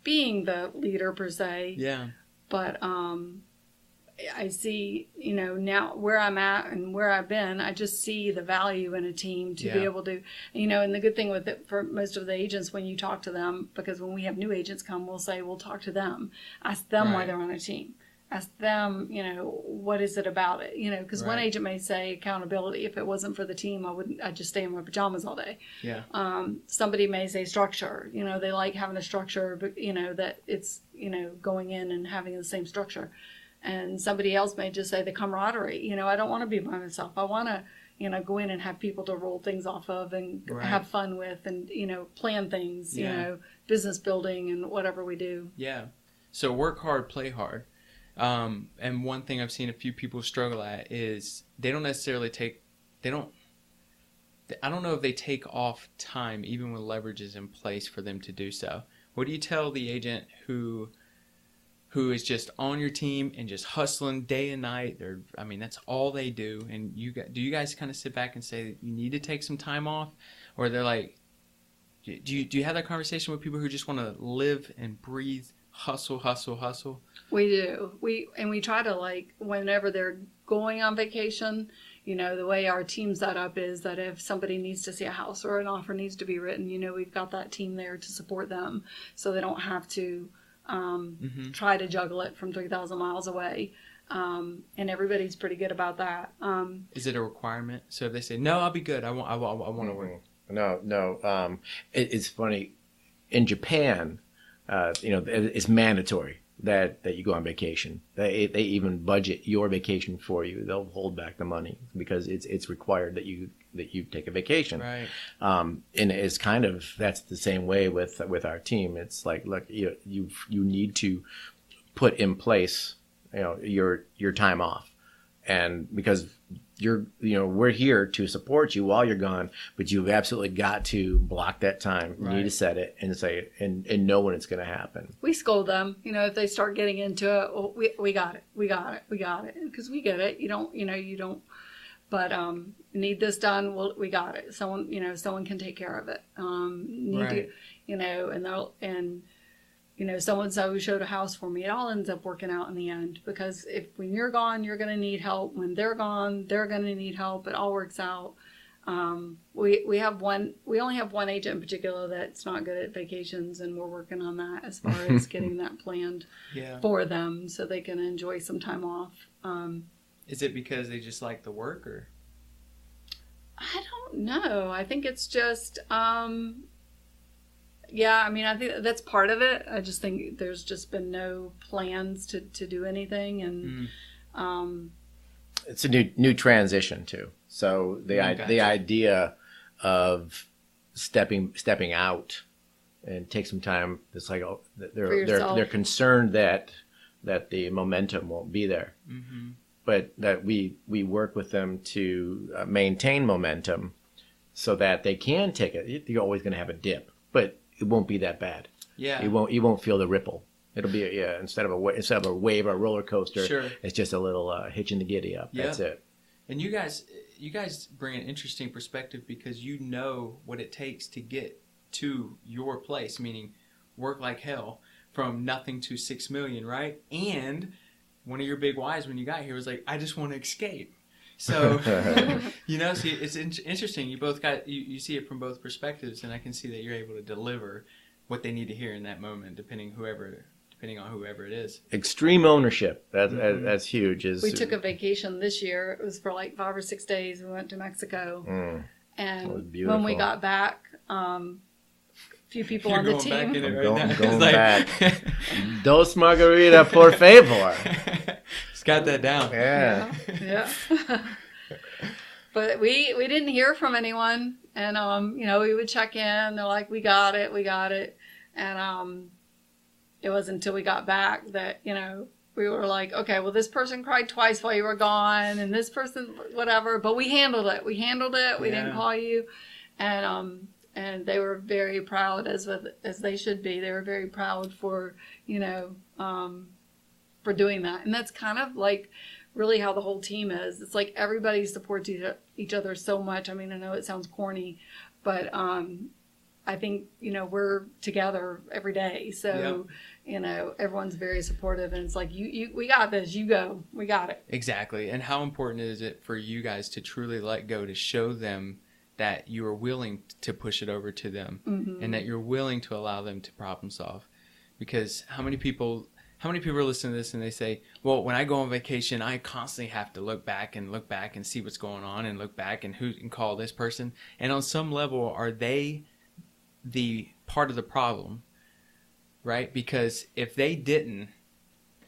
being the leader per se. Yeah. But I see, now where I'm at and where I've been, I just see the value in a team to be able to, and the good thing with it for most of the agents, when you talk to them, because when we have new agents come, we'll talk to them, ask them why they're on a team, ask them, what is it about it, because one agent may say accountability. If it wasn't for the team, I'd just stay in my pajamas all day. Yeah. Somebody may say structure, they like having a structure, but that it's, going in and having the same structure. And somebody else may just say the camaraderie. I don't want to be by myself. I want to, go in and have people to roll things off of and have fun with and, plan things, business building and whatever we do. Yeah. So work hard, play hard. And one thing I've seen a few people struggle at is they don't necessarily I don't know if they take off time, even when leverage is in place for them to do so. What do you tell the agent who is just on your team and just hustling day and night? That's all they do. And do you guys kind of sit back and say that you need to take some time off? Or they're like, do you have that conversation with people who just want to live and breathe, hustle, hustle, hustle? We do. We try to, whenever they're going on vacation, the way our team's set up is that if somebody needs to see a house or an offer needs to be written, we've got that team there to support them so they don't have to try to juggle it from 3,000 miles away. And everybody's pretty good about that. Is it a requirement? So if they say, no, I'll be good. I want to work. No. It's funny. In Japan, it's mandatory that you go on vacation. They even budget your vacation for you. They'll hold back the money because it's required that you take a vacation. Right. And it's kind of, that's the same way with our team. It's like, look, you need to put in place, your time off, and because we're here to support you while you're gone, but you've absolutely got to block that time. You need to set it and say and know when it's going to happen. We scold them, if they start getting into it. Oh, we got it, because we get it. You don't. But need this done? Well, we got it. Someone can take care of it. So-and-so showed a house for me. It all ends up working out in the end, because when you're gone, you're going to need help. When they're gone, they're going to need help. It all works out. We only have one agent in particular that's not good at vacations, and we're working on that as far as getting that planned for them so they can enjoy some time off. Is it because they just like the work, or? I don't know. I think it's just, yeah, I mean, I think that's part of it. I just think there's just been no plans to do anything, and it's a new transition too. So the idea of stepping out and take some time. It's like they're concerned that the momentum won't be there, but that we work with them to maintain momentum so that they can take it. You're always going to have a dip, but it won't be that bad. Yeah, you won't feel the ripple. It'll be instead of a wave or a roller coaster. Sure. It's just a little hitch in the giddy up. Yeah. That's it. And you guys bring an interesting perspective because you know what it takes to get to your place, meaning work like hell from nothing to 6 million, right? And one of your big whys when you got here was like, I just want to escape. So, see, it's interesting. You both you see it from both perspectives, and I can see that you're able to deliver what they need to hear in that moment, depending on whoever it is. Extreme ownership. That's huge. We took a vacation this year. It was for like 5 or 6 days. We went to Mexico. And when we got back, a few people on the team. Going back. Dos margarita, por favor. Just got that down. Yeah. But we didn't hear from anyone. And, we would check in. They're like, we got it. And, it wasn't until we got back that, we were like, okay, well, this person cried twice while you were gone, and this person, whatever. But we handled it. We didn't call you. And they were very proud, as they should be. They were very proud for, for doing that. And that's kind of like really how the whole team is. It's like everybody supports each other so much. I mean, I know it sounds corny, but I think, we're together every day. So, everyone's very supportive, and it's like, we got this, you go, we got it. Exactly. And how important is it for you guys to truly let go, to show them that you are willing to push it over to them, and that you're willing to allow them to problem solve? Because how many people are listening to this and they say, well, when I go on vacation, I constantly have to look back and see what's going on, and look back and who can call this person. And on some level, are they the part of the problem, right? Because if they didn't,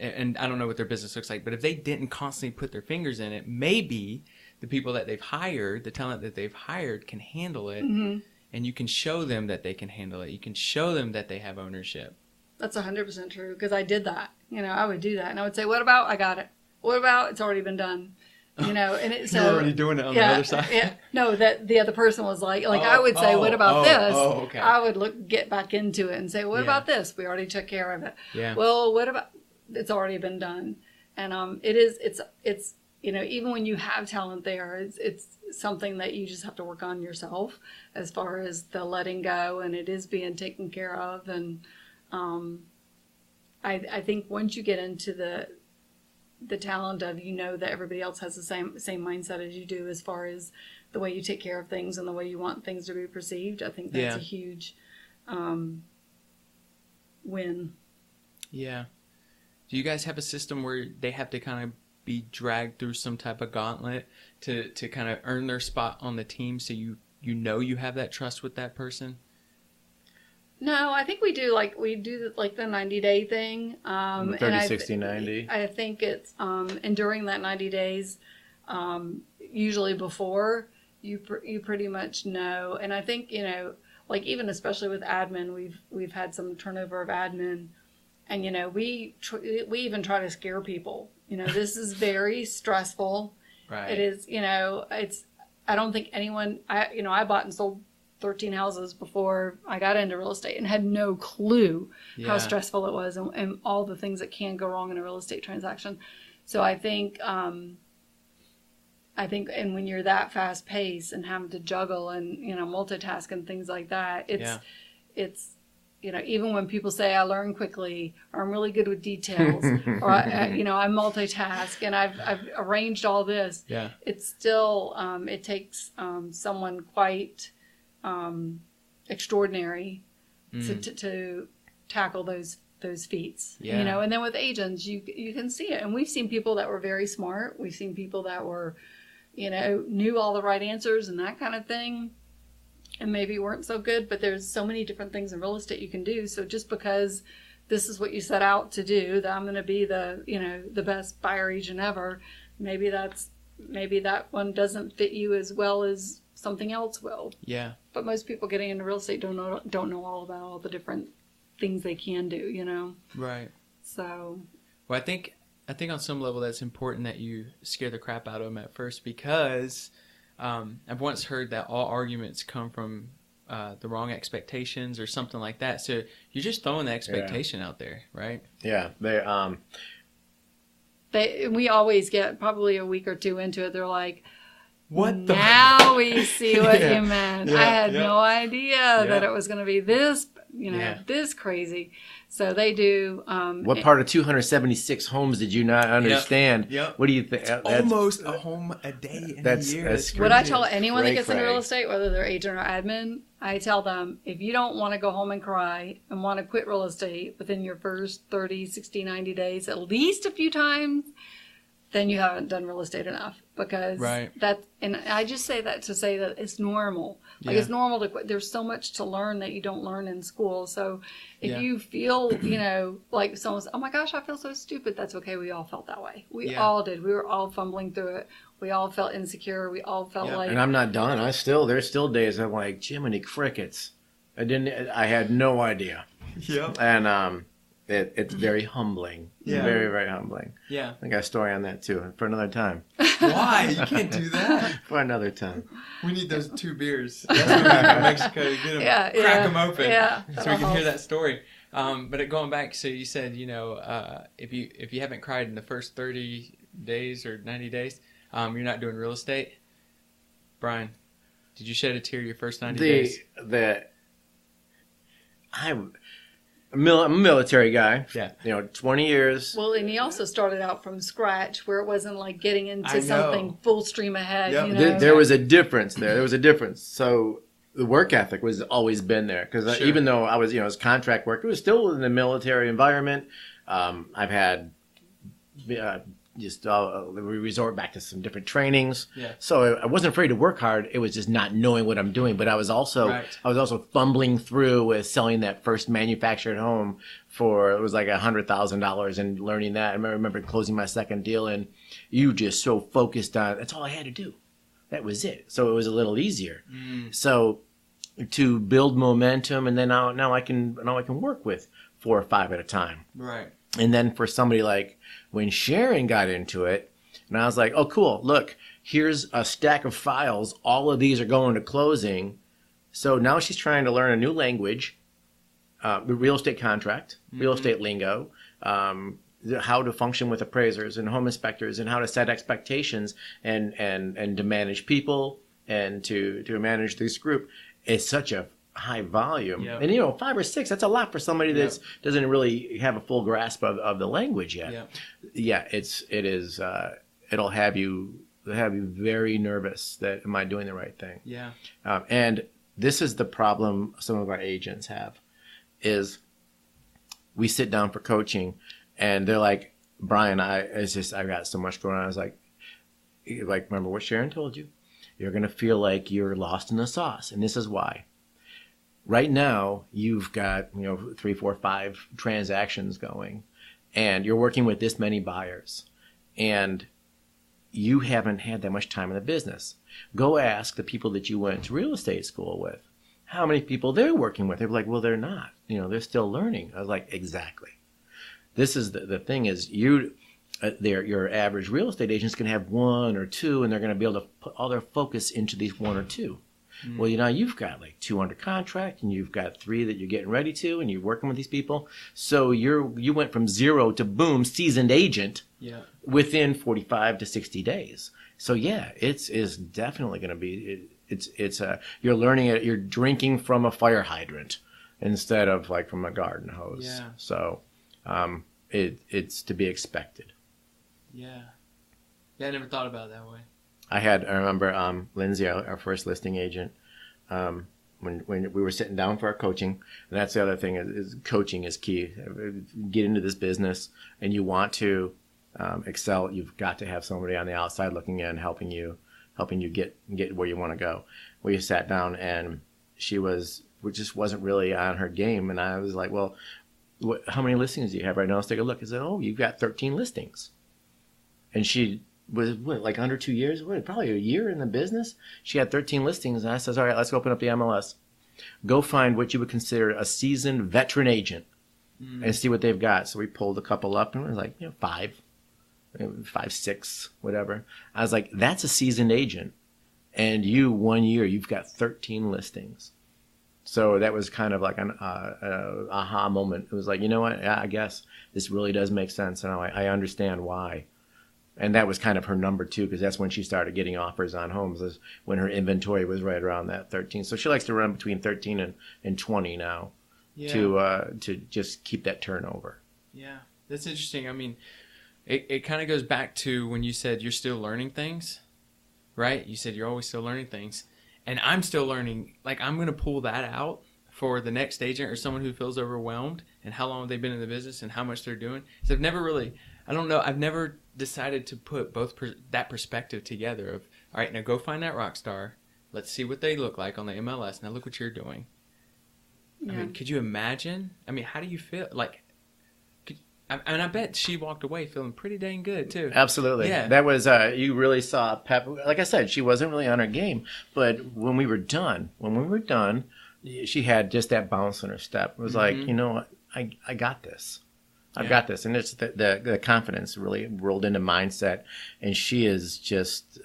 and I don't know what their business looks like, but if they didn't constantly put their fingers in it, maybe the people that they've hired, the talent that they've hired, can handle it, and you can show them that they can handle it. You can show them that they have ownership. That's 100% true, because I did that. I would do that, and I would say, what about, I got it. What about, it's already been done. And so you're already doing it on the other side. Yeah, no, that the other person was like I would say, what about this? Okay. I would get back into it and say, what about this? We already took care of it. Yeah. Well, what about, it's already been done. And it's even when you have talent there, it's something that you just have to work on yourself as far as the letting go, and it is being taken care of. And I think once you get into the talent of, that everybody else has the same mindset as you do, as far as the way you take care of things and the way you want things to be perceived, I think that's a huge win. Yeah. Do you guys have a system where they have to kind of be dragged through some type of gauntlet to kind of earn their spot on the team, so you have that trust with that person? No, I think we do the 90-day thing. 30, 60, 90. I think it's, and during that 90 days, usually before, you pretty much know. And I think, even especially with admin, we've had some turnover of admin, and, we even try to scare people. This is very stressful. Right. It is, I don't think anyone, I bought and sold 13 houses before I got into real estate, and had no clue how stressful it was, and all the things that can go wrong in a real estate transaction. So I think, and when you're that fast paced and having to juggle and, multitask and things like that, it's, even when people say I learn quickly, or I'm really good with details, or I multitask and I've arranged all this, it's still, it takes someone quite extraordinary to tackle those feats, and then with agents, you can see it. And we've seen people that were very smart. We've seen people that were, knew all the right answers and that kind of thing. and maybe weren't so good, but there's so many different things in real estate you can do. So just because this is what you set out to do, that I'm going to be the best buyer agent ever, maybe that one doesn't fit you as well as something else will. Yeah. But most people getting into real estate don't know all about all the different things they can do, Right. So. Well, I think on some level that's important that you scare the crap out of them at first, because I've once heard that all arguments come from the wrong expectations or something like that. So you're just throwing the expectation out there, right? Yeah. We always get probably a week or two into it. They're like, what the? Now we see what you meant. Yeah, I had no idea that it was going to be this, this crazy. So they do. What part of 276 homes did you not understand? Yep. What do you think? Almost a home a day in a year. That's what I tell anyone that gets into real estate, whether they're agent or admin, I tell them, if you don't want to go home and cry and want to quit real estate within your first 30, 60, 90 days, at least a few times, then you haven't done real estate enough. Because and I just say that to say that it's normal. Like it's normal to quit. There's so much to learn that you don't learn in school. So if you feel, like someone's, oh my gosh, I feel so stupid. That's okay. We all felt that way. We all did. We were all fumbling through it. We all felt insecure. We all felt like. And I'm not done. There's still days I'm like, Jiminy Crickets. I had no idea. Yeah. And it's very humbling. Yeah. Very, very humbling. Yeah. I got a story on that too for another time. Why? You can't do that. For another time. We need those 2 beers. That's when we go to Mexico to get them, crack them open, so we can hear that story. But going back, so you said, if you haven't cried in the first 30 days or 90 days, you're not doing real estate. Brian, did you shed a tear your first 90 days? I'm a military guy. Yeah. 20 years. Well, and he also started out from scratch where it wasn't like getting into something full stream ahead. Yep. There was a difference there. There was a difference. So the work ethic was always been there. Because even though I was, it was contract work, it was still in the military environment. I've had we resort back to some different trainings. Yeah. So I wasn't afraid to work hard. It was just not knowing what I'm doing. But I was also fumbling through with selling that first manufactured home it was like $100,000 and learning that. I remember closing my second deal, and you just so focused on that's all I had to do. That was it. So it was a little easier. So to build momentum, and then now I can work with 4 or 5 at a time. Right. And then for somebody like when Sharon got into it, and I was like, oh, cool. Look, here's a stack of files. All of these are going to closing. So now she's trying to learn a new language, the real estate contract, real estate lingo, how to function with appraisers and home inspectors, and how to set expectations and to manage people and to manage this group. It's such a high volume. Yep. And 5 or 6, that's a lot for somebody that doesn't really have a full grasp of the language yet. Yep. Yeah, it is it'll have you very nervous that am I doing the right thing? Yeah. And this is the problem some of our agents have is we sit down for coaching and they're like, Brian, I got so much going on. I was like, remember what Sharon told you? You're going to feel like you're lost in the sauce. And this is why. Right now, you've got 3, 4, 5 transactions going, and you're working with this many buyers, and you haven't had that much time in the business. Go ask the people that you went to real estate school with how many people they're working with. They're like, well, they're not. They're still learning. I was like, exactly. This is the thing is your average real estate agent's going to have 1 or 2, and they're going to be able to put all their focus into these 1 or 2. Well, you've got like 2 under contract, and you've got 3 that you're getting ready to, and you're working with these people. So you went from 0 to boom, seasoned agent within 45 to 60 days. So yeah, it's definitely going to be you're learning it. You're drinking from a fire hydrant instead of like from a garden hose. Yeah. So it's to be expected. Yeah. Yeah, I never thought about it that way. I remember Lindsay, our first listing agent, when we were sitting down for our coaching, and that's the other thing is coaching is key. Get into this business, and you want to excel. You've got to have somebody on the outside looking in, helping you get where you want to go. We sat down, and just wasn't really on her game. And I was like, well, how many listings do you have right now? Let's take a look. I said, oh, you've got 13 listings. And she was like under 2 years, probably a year in the business. She had 13 listings. And I says, all right, let's open up the MLS. Go find what you would consider a seasoned veteran agent and see what they've got. So we pulled a couple up and it was like, 5, 6, whatever. I was like, that's a seasoned agent. And 1 year, you've got 13 listings. So that was kind of like an aha moment. It was like, you know what? Yeah, I guess this really does make sense. And I understand why. And that was kind of her number 2, because that's when she started getting offers on homes, is when her inventory was right around that 13. So she likes to run between 13 and 20 now to just keep that turnover. Yeah, that's interesting. I mean, it kind of goes back to when you said you're still learning things, right? You said you're always still learning things. And I'm still learning. Like, I'm going to pull that out for the next agent or someone who feels overwhelmed and how long they've been in the business and how much they're doing. So I've never decided to put both that perspective together of, all right, now go find that rock star. Let's see what they look like on the MLS. Now look what you're doing. Yeah. I mean, could you imagine? I mean, how do you feel? Like, I bet she walked away feeling pretty dang good too. Absolutely. Yeah. That was, you really saw Pep. Like I said, she wasn't really on her game, but when we were done, she had just that bounce in her step. It was like, you know what? I got this. I've got this. And it's the confidence really rolled into mindset. And she is just,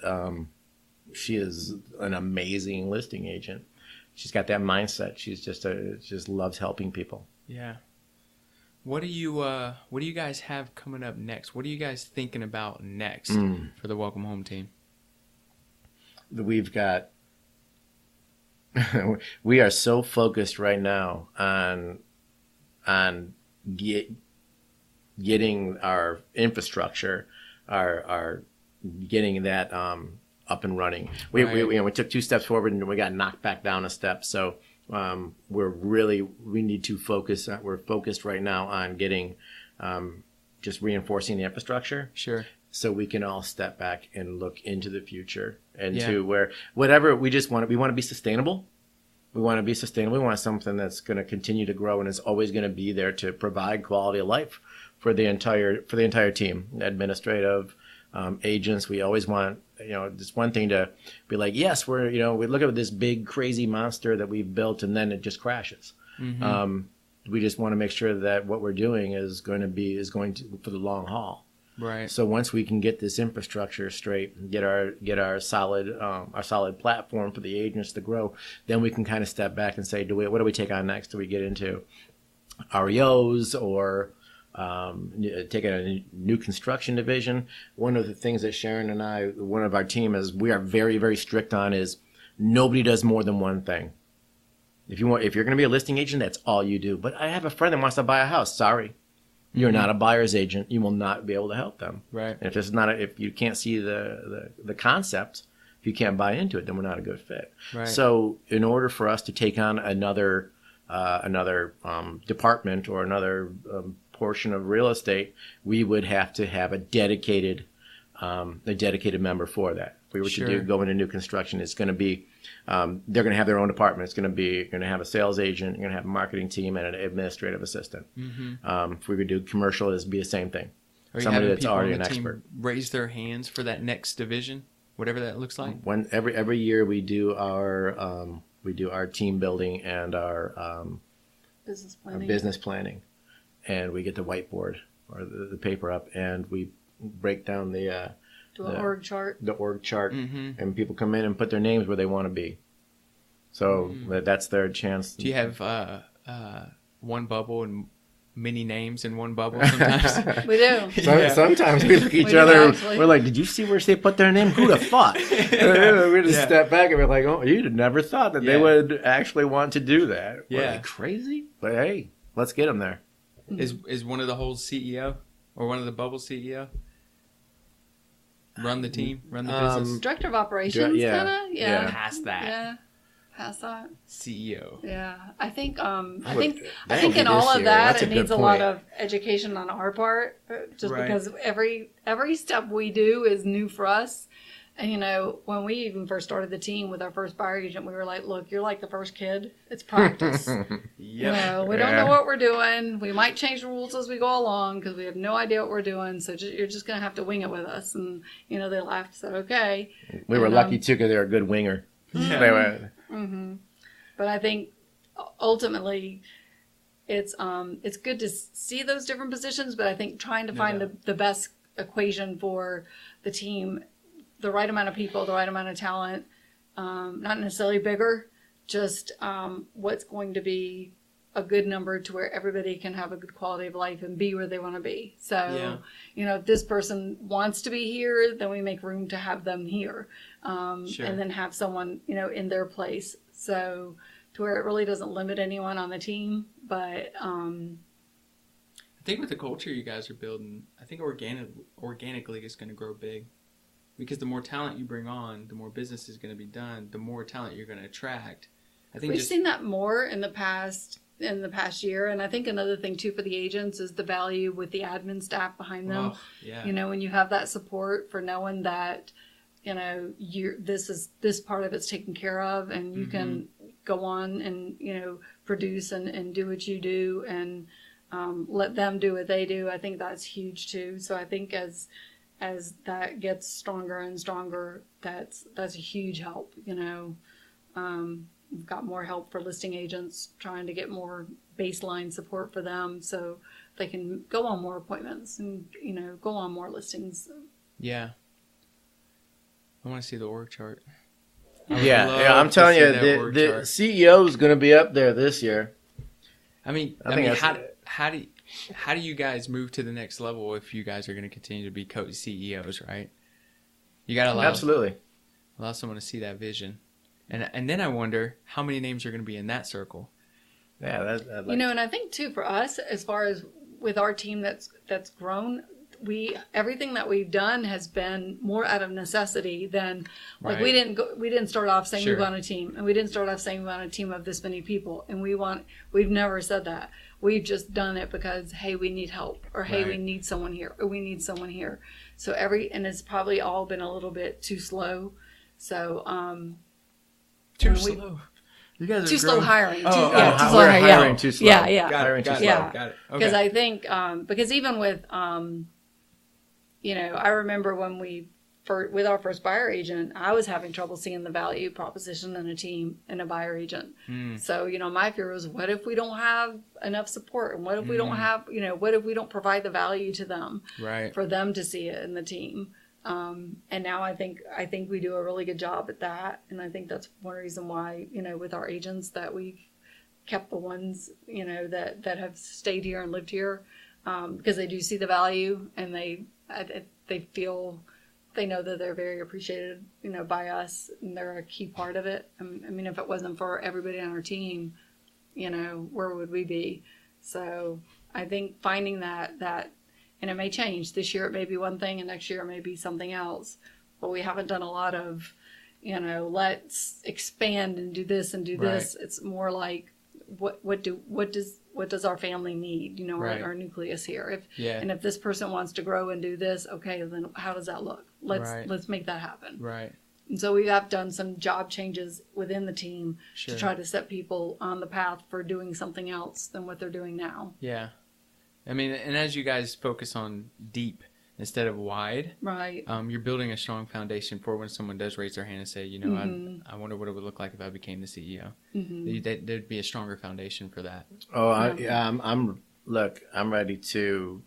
she is an amazing listing agent. She's got that mindset. She's just loves helping people. Yeah. What do you guys have coming up next? What are you guys thinking about next for the Welcome Home team? We've got, we are so focused right now on getting our infrastructure, our getting that up and running. We took 2 steps forward and we got knocked back down a step. So we need to focus. We're focused right now on getting just reinforcing the infrastructure. Sure. So we can all step back and look into the future and to where whatever we want to be sustainable. We want to be sustainable. We want something that's going to continue to grow and is always going to be there to provide quality of life for the entire team, administrative, agents. We always want, it's one thing to be like, yes, we look at this big crazy monster that we've built and then it just crashes. Mm-hmm. We just want to make sure that what we're doing is going to for the long haul. Right. So once we can get this infrastructure straight, get our solid platform for the agents to grow, then we can kind of step back and say, what do we take on next? Do we get into REOs or take a new construction division? One of the things that Sharon and one of our team we are very, very strict on is nobody does more than one thing. If you're going to be a listing agent, that's all you do. But I have a friend that wants to buy a house. Sorry. You're not a buyer's agent. You will not be able to help them. Right. And if you can't see the concept, if you can't buy into it, then we're not a good fit. Right. So in order for us to take on another department or another portion of real estate, we would have to have a dedicated member for that. If we were to go into new construction, it's going to be they're going to have their own department. It's going to have a sales agent, you're going to have a marketing team, and an administrative assistant. Mm-hmm. If we could do commercial, it'd be the same thing. Somebody that's already an expert. Raise their hands for that next division, whatever that looks like. Every year we do our team building and our business planning, and we get the whiteboard or the paper up, and we break down the org chart. The org chart, and people come in and put their names where they want to be. So that's their chance. Do you have one bubble and many names in one bubble sometimes? We do. Sometimes we look at each other. We're like, did you see where they put their name? Who'd have thought? We just step back and we're like, oh, you'd have never thought that they would actually want to do that. Yeah. Are they crazy? But hey, let's get them there. Is one of the whole CEO or one of the bubble CEO? Run the team, run the business. Director of operations, kind of. Yeah. Past that. Yeah. Past that. CEO. Yeah. I think in all of that, it needs a lot of education on our part, just because every step we do is new for us. And, you know, when we even first started the team with our first buyer agent, we were like, look, you're like the first kid. It's practice. You know, we don't know what we're doing. We might change the rules as we go along because we have no idea what we're doing. So you're just going to have to wing it with us. And, you know, they laughed, said, okay. We were lucky, too, because they were a good winger. Mm-hmm. But I think ultimately it's good to see those different positions, but I think trying to find the best equation for the team, the right amount of people, the right amount of talent, not necessarily bigger, just what's going to be a good number to where everybody can have a good quality of life and be where they want to be. So, you know, if this person wants to be here, then we make room to have them here, and then have someone, you know, in their place. So to where it really doesn't limit anyone on the team, but I think with the culture you guys are building, I think organically it's going to grow big. Because the more talent you bring on, the more business is going to be done, the more talent you're going to attract. I think we've seen that more in the past year. And I think another thing too for the agents is the value with the admin staff behind them. You know, when you have that support for knowing that, you know, this part of it's taken care of, and you can go on and, you know, produce and do what you do, and let them do what they do. I think that's huge too. So I think as that gets stronger and stronger, that's a huge help. You know, we've got more help for listing agents, trying to get more baseline support for them so they can go on more appointments and, you know, go on more listings. Yeah. I want to see the org chart. I'm telling you, the CEO is going to be up there this year. I mean, how do you guys move to the next level if you guys are going to continue to be coach CEOs, right? You got to allow someone to see that vision. And then I wonder how many names are going to be in that circle. Yeah, you know, and I think too for us, as far as with our team that's grown, everything that we've done has been more out of necessity than like we didn't start off saying we want a team, and we didn't start off saying we want a team of this many people, and we've never said that. We've just done it because, hey, we need help, or hey, we need someone here, or we need someone here. So and it's probably all been a little bit too slow. So too slow. You guys are too slow hiring. Too slow hiring. Too slow. Got it. Because I think because even with you know, I remember when with our first buyer agent, I was having trouble seeing the value proposition in a team and a buyer agent. So, you know, my fear was, what if we don't have enough support? And what if we don't have, you know, what if we don't provide the value to them for them to see it in the team? And now I think we do a really good job at that. And I think that's one reason why, you know, with our agents that we've kept the ones, you know, that have stayed here and lived here, because they do see the value, and they feel, they know that they're very appreciated, you know, by us, and they're a key part of it. I mean, if it wasn't for everybody on our team, you know, where would we be? So I think finding that, and it may change. This year it may be one thing, and next year it may be something else. But we haven't done a lot of, you know, let's expand and do this and do this. It's more like, what does our family need? You know, our nucleus here. And if this person wants to grow and do this, okay, then how does that look? Let's make that happen. Right. And so we have done some job changes within the team to try to set people on the path for doing something else than what they're doing now. Yeah. I mean, and as you guys focus on deep instead of wide, you're building a strong foundation for when someone does raise their hand and say, you know, I wonder what it would look like if I became the CEO. There'd be a stronger foundation for that. I'm ready to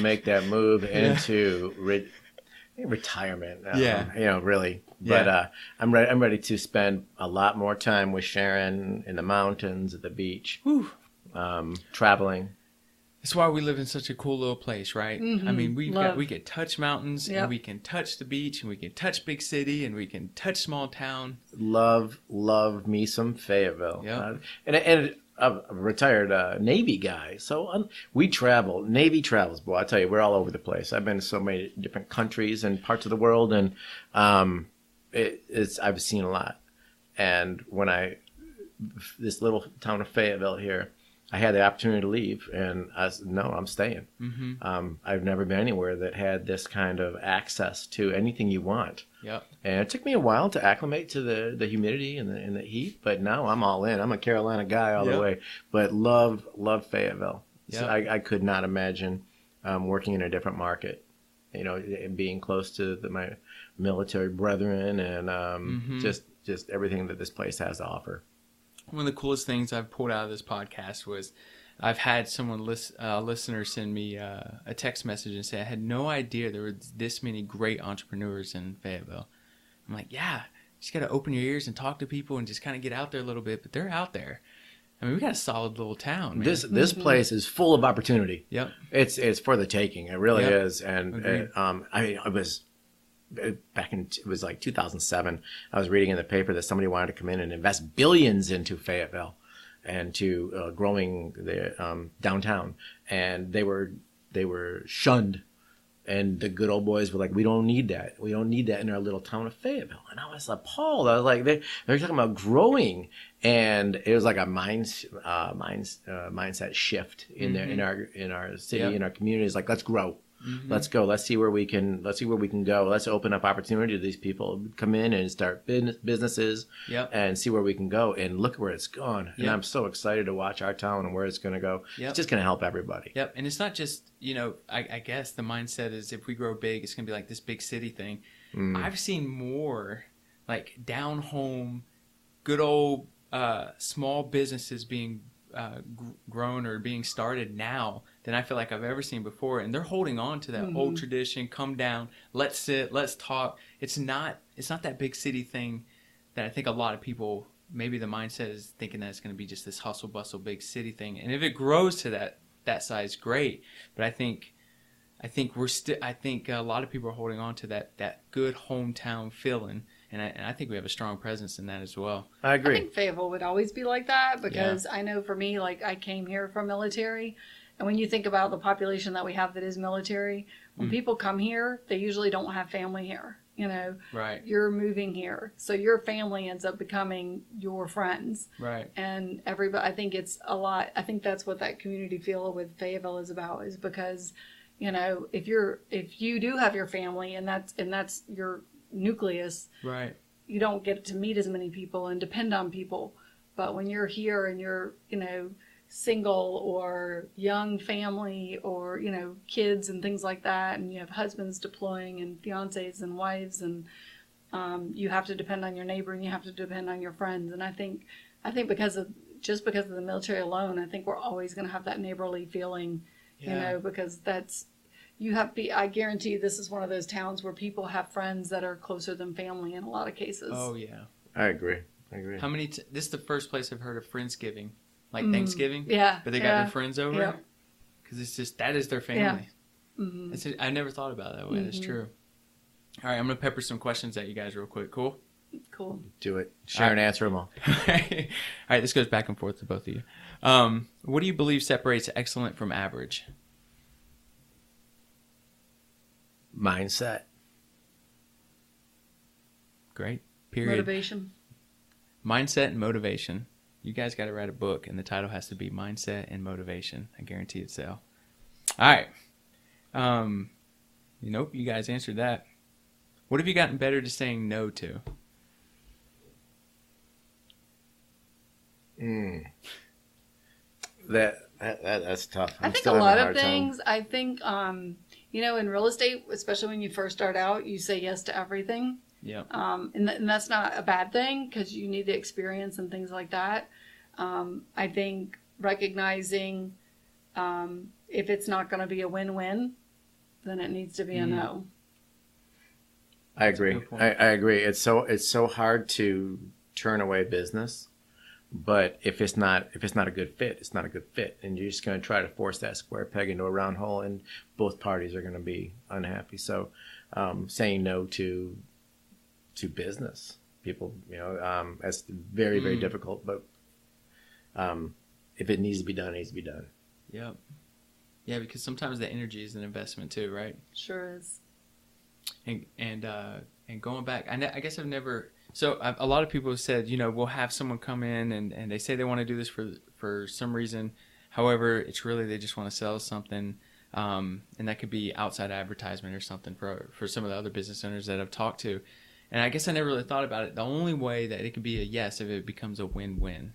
make that move into retirement. You know, really. But I'm ready to spend a lot more time with Sharon in the mountains, at the beach, traveling. That's why we live in such a cool little place, right? I mean, we can touch mountains, and we can touch the beach, and we can touch big city, and we can touch small town. Love me some Fayetteville. And I'm a retired Navy guy, so we travel. Navy travels, boy. I tell you, we're all over the place. I've been to so many different countries and parts of the world, and I've seen a lot. And when this little town of Fayetteville here, I had the opportunity to leave, and I said, no, I'm staying. I've never been anywhere that had this kind of access to anything you want. Yep. And it took me a while to acclimate to the humidity and the heat, but now I'm all in. I'm a Carolina guy all the way, but love Fayetteville. Yep. So I could not imagine working in a different market, you know, being close to my military brethren and just everything that this place has to offer. One of the coolest things I've pulled out of this podcast was I've had someone, listener, send me a text message and say, I had no idea there were this many great entrepreneurs in Fayetteville. I'm like, yeah, you just got to open your ears and talk to people and just kind of get out there a little bit. But they're out there. I mean, we got a solid little town, man. This place is full of opportunity. Yep. It's for the taking. It really is. And it was like 2007. I was reading in the paper that somebody wanted to come in and invest billions into Fayetteville and to growing the downtown, and they were shunned. And the good old boys were like, we don't need that. We don't need that in our little town of Fayetteville. And I was appalled. I was like, they're talking about growing. And it was like a mindset shift in our city, in our communities. Like, let's grow. Let's go. Let's see where we can go. Let's open up opportunity to these people. Come in and start businesses and see where we can go. And look where it's gone. And I'm so excited to watch our town and where it's going to go. It's just going to help everybody. Yep. And it's not just, you know, I guess the mindset is if we grow big, it's going to be like this big city thing. I've seen more like down home, good old small businesses being grown or being started now than I feel like I've ever seen before, and they're holding on to that old tradition. Come down, let's sit, let's talk. It's not that big city thing that I think a lot of people, maybe the mindset is thinking that it's going to be just this hustle bustle big city thing, and if it grows to that size, great. But I think a lot of people are holding on to that good hometown feeling. And I think we have a strong presence in that as well. I agree. I think Fayetteville would always be like that because I know for me, like I came here from military. And when you think about the population that we have that is military, when people come here, they usually don't have family here. You know, you're moving here. So your family ends up becoming your friends. Right. And everybody, I think it's a lot. I think that's what that community feel with Fayetteville is about, is because, you know, if you do have your family and that's your nucleus, right, you don't get to meet as many people and depend on people. But when you're here and you're, you know, single or young family or, you know, kids and things like that, and you have husbands deploying and fiancés and wives, and you have to depend on your neighbor and you have to depend on your friends. And I think because of the military alone, I think we're always going to have that neighborly feeling, you know, because I guarantee this is one of those towns where people have friends that are closer than family in a lot of cases. Oh, yeah. I agree. How many, this is the first place I've heard of Friendsgiving. Like Thanksgiving? Yeah. But they got their friends over? Yeah. Because it's just, that is their family. Yeah. I never thought about it that way. That's true. All right, I'm going to pepper some questions at you guys real quick. Cool? Cool. Do it. Sharon, answer them all. All right, this goes back and forth to both of you. What do you believe separates excellent from average? Mindset. Great. Period. Motivation. Mindset and motivation. You guys got to write a book, and the title has to be Mindset and Motivation. I guarantee it'll sell. All right. Nope, you guys answered that. What have you gotten better to saying no to? That's tough. I think a lot of things. I think, you know, in real estate, especially when you first start out, you say yes to everything. Yeah. And that's not a bad thing because you need the experience and things like that. I think recognizing if it's not going to be a win-win, then it needs to be a no. I agree. I agree. It's so hard to turn away business, but if it's not a good fit, it's not a good fit, and you're just going to try to force that square peg into a round hole, and both parties are going to be unhappy. So, saying no to business, people, you know, that's very, very difficult. But if it needs to be done, it needs to be done. Yep. Yeah, because sometimes the energy is an investment too, right? Sure is. And going back, I guess I've never. So a lot of people have said, you know, we'll have someone come in and they say they want to do this for some reason. However, it's really they just want to sell something, and that could be outside advertisement or something for some of the other business owners that I've talked to. And I guess I never really thought about it. The only way that it could be a yes if it becomes a win-win.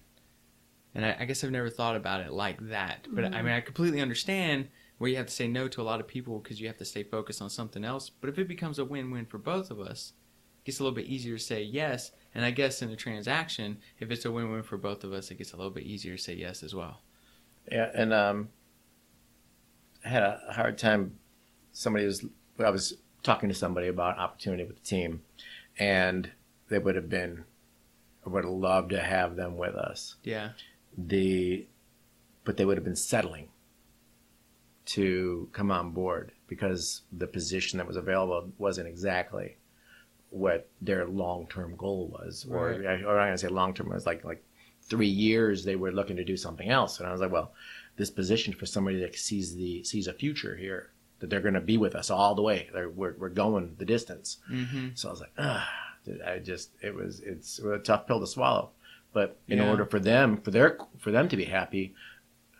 And I guess I've never thought about it like that. But I mean, I completely understand where you have to say no to a lot of people because you have to stay focused on something else. But if it becomes a win-win for both of us, it gets a little bit easier to say yes. And I guess in a transaction, if it's a win-win for both of us, it gets a little bit easier to say yes as well. Yeah, and I had a hard time. I was talking to somebody about opportunity with the team, and I would have loved to have them with us. Yeah. But they would have been settling to come on board because the position that was available wasn't exactly what their long-term goal was. Right. Or I'm going to say long-term, it was like 3 years they were looking to do something else. And I was like, well, this position for somebody that sees a future here, that they're going to be with us all the way. We're going the distance. Mm-hmm. So I was like, it's a tough pill to swallow. But in order for them to be happy,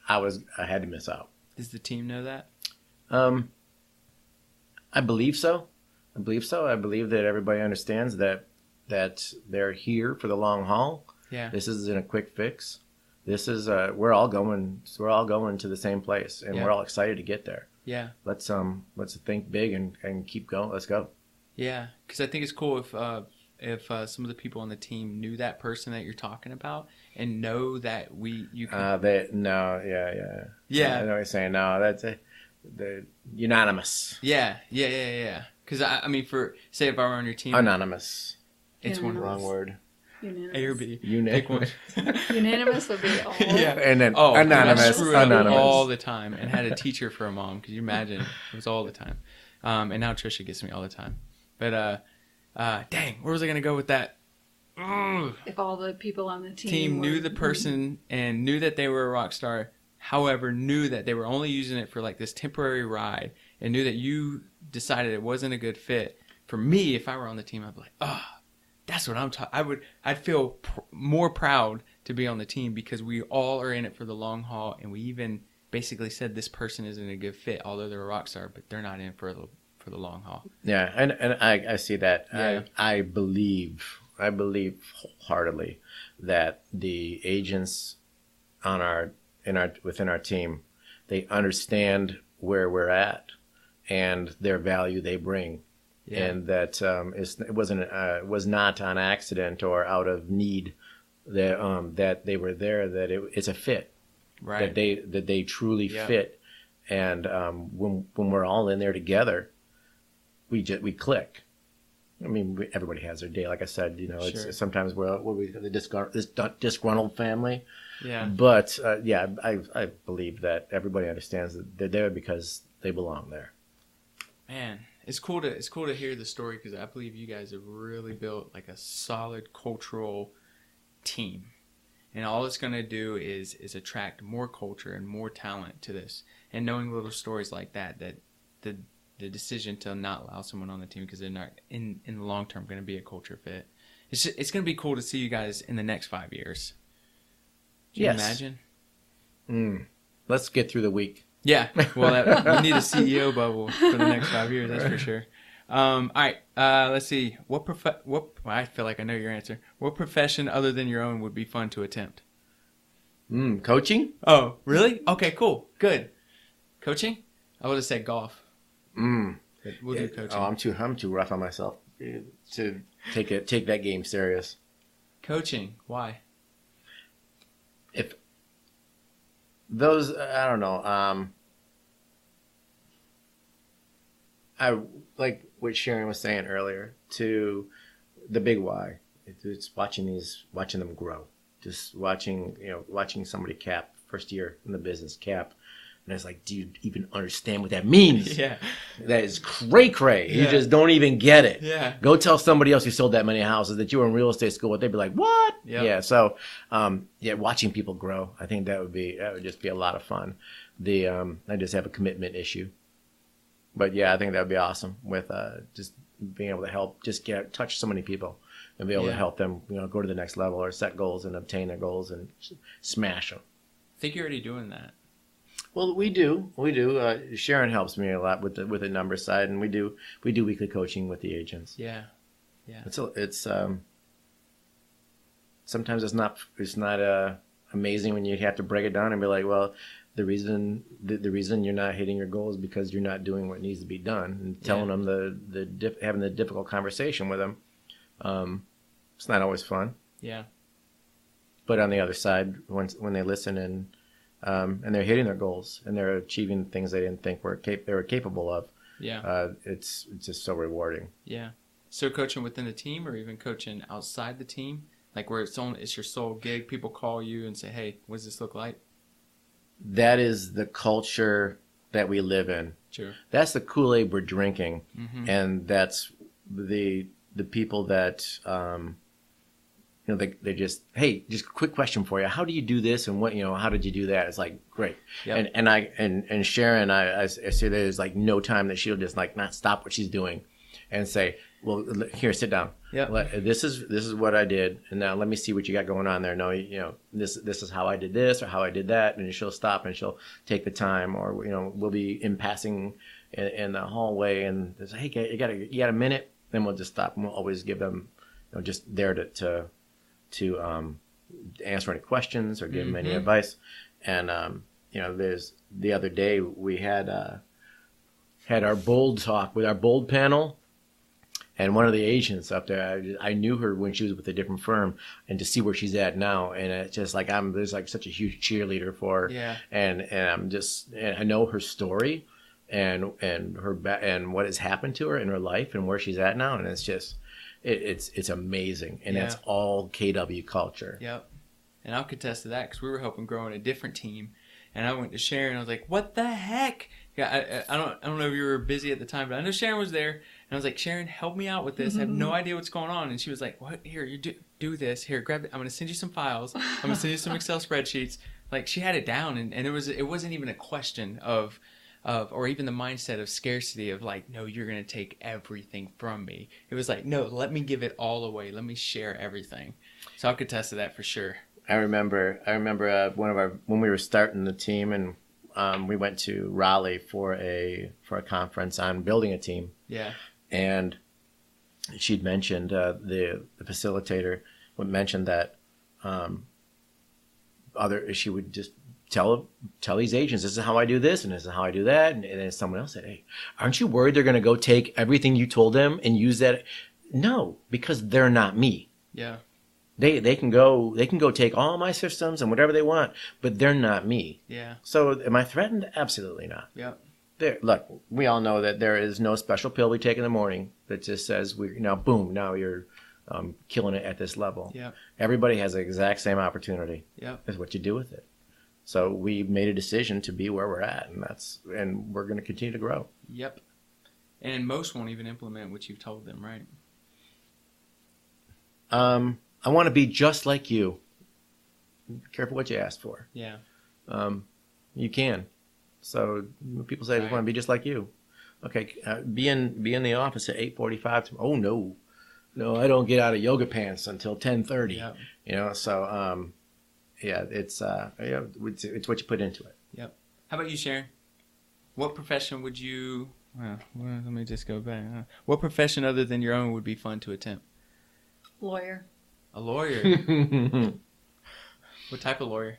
I had to miss out. Does the team know that? I believe so. I believe that everybody understands that they're here for the long haul. Yeah. This isn't a quick fix. This is we're all going to the same place, and we're all excited to get there. Yeah. Let's think big and keep going. Let's go. Yeah, because I think it's cool if some of the people on the team knew that person that you're talking about and know that you can... I know what you're saying. No, that's the unanimous. Yeah. Because I mean, say if I were on your team... Anonymous. It's one wrong word. Unanimous. A or B. Pick one. Unanimous would be all. Yeah. And then anonymous. Anonymous. All the time. And had a teacher for a mom. Could you imagine? It was all the time. And now Trisha gets me all the time. But... dang, where was I going to go with that? If all the people on the team knew the person and knew that they were a rock star, however, knew that they were only using it for like this temporary ride and knew that you decided it wasn't a good fit. For me, if I were on the team, I'd be like, that's what I'm talking. I'd feel more proud to be on the team because we all are in it for the long haul, and we even basically said this person isn't a good fit, although they're a rock star, but they're not in for the long haul. Yeah, and I see that. Yeah. I believe wholeheartedly that the agents within our team, they understand where we're at and their value they bring, and that it was not on accident or out of need that they were there. That it's a fit, right? That they truly fit, and when we're all in there together. We click. I mean, everybody has their day. Like I said, sure. It's sometimes we're this disgruntled family. Yeah. But I believe that everybody understands that they're there because they belong there. Man, it's cool to hear the story because I believe you guys have really built like a solid cultural team, and all it's going to do is attract more culture and more talent to this. And knowing little stories like that the decision to not allow someone on the team because they're not in the long term going to be a culture fit. It's going to be cool to see you guys in the next 5 years. Can you imagine? Let's get through the week. Yeah. Well, we need a CEO bubble for the next 5 years. That's for sure. All right. Let's see. I feel like I know your answer. What profession other than your own would be fun to attempt? Coaching? Oh, really? Okay, cool. Good. Coaching? I would have said golf. We'll do coaching. Oh, I'm too rough on myself to take that game serious. Coaching, why? If those, I don't know. I like what Sharon was saying earlier. To the big why, it's watching them grow. Just watching somebody cap first year in the business cap. And it's like, do you even understand what that means? Yeah. That is cray-cray. Yeah. You just don't even get it. Yeah. Go tell somebody else who sold that many houses that you were in real estate school. They'd be like, what? Yep. Yeah. So, watching people grow, I think that would just be a lot of fun. I just have a commitment issue. But yeah, I think that would be awesome with just being able to help, touch so many people and be able to help them, go to the next level or set goals and obtain their goals and smash them. I think you're already doing that. Well, we do. Sharon helps me a lot with the number side, and we do weekly coaching with the agents. Yeah. It's sometimes it's not amazing when you have to break it down and be like, well, the reason you're not hitting your goal is because you're not doing what needs to be done, and telling them having the difficult conversation with them. It's not always fun. Yeah. But on the other side, when they listen and they're hitting their goals and they're achieving things they didn't think they were capable of, it's just so rewarding. Yeah. So coaching within the team, or even coaching outside the team, like where it's your sole gig, people call you and say, "Hey, what does this look like?" That is the culture that we live in. Sure. That's the Kool-Aid we're drinking, and that's the people that they just, hey, just a quick question for you. How do you do this, and what, how did you do that? It's like, great. Yep. And Sharon, I see there's like no time that she'll just like not stop what she's doing and say, well, here, sit down. Yeah. This is what I did, and now let me see what you got going on there. No, this is how I did this or how I did that, and she'll stop and she'll take the time, or we'll be in passing in the hallway, and say, hey, you got a minute? Then we'll just stop, and we'll always give them, just there to answer any questions or give them any advice. And there's the other day we had our bold talk with our bold panel. And one of the agents up there, I knew her when she was with a different firm, and to see where she's at now, and it's just like there's like such a huge cheerleader for her. Yeah. And I know her story, and and what has happened to her in her life and where she's at now, and it's just it's amazing, and it's all KW culture. Yep. And I'll contest to that, because we were helping grow in a different team, and I went to Sharon. I was like, "What the heck?" Yeah, I don't know if you were busy at the time, but I know Sharon was there, and I was like, "Sharon, help me out with this. I have no idea what's going on." And she was like, "What? Here, you do this. Here, grab it. I'm going to send you some files. I'm going to send you some Excel spreadsheets." Like, she had it down, and it wasn't even a question of or even the mindset of scarcity of like, "No, you're going to take everything from me." It was like, "No, let me give it all away. Let me share everything." So I'll contest to that for sure. I remember when we were starting the team, and we went to Raleigh for a conference on building a team. Yeah. And she'd mentioned the facilitator mentioned that she would just tell these agents, "This is how I do this, and this is how I do that," and then someone else said, "Hey, aren't you worried they're going to go take everything you told them and use that?" No, because they're not me. Yeah. They can go take all my systems and whatever they want, but they're not me. Yeah. So am I threatened? Absolutely not. Yep. Look, we all know that there is no special pill we take in the morning that just says now you're killing it at this level. Yep. Everybody has the exact same opportunity. Yep. That's what you do with it. So we made a decision to be where we're at, and we're going to continue to grow. Yep. And most won't even implement what you've told them, right? I want to be just like you. Be careful what you ask for. Yeah. You can. So people say, "I just want to be just like you." Okay, be in the office at 8:45. Oh no, I don't get out of yoga pants until 10:30. Yep. So it's what you put into it. Yep. How about you, Sharon? What profession would you? Well, let me just go back. What profession other than your own would be fun to attempt? Lawyer. A lawyer. What type of lawyer?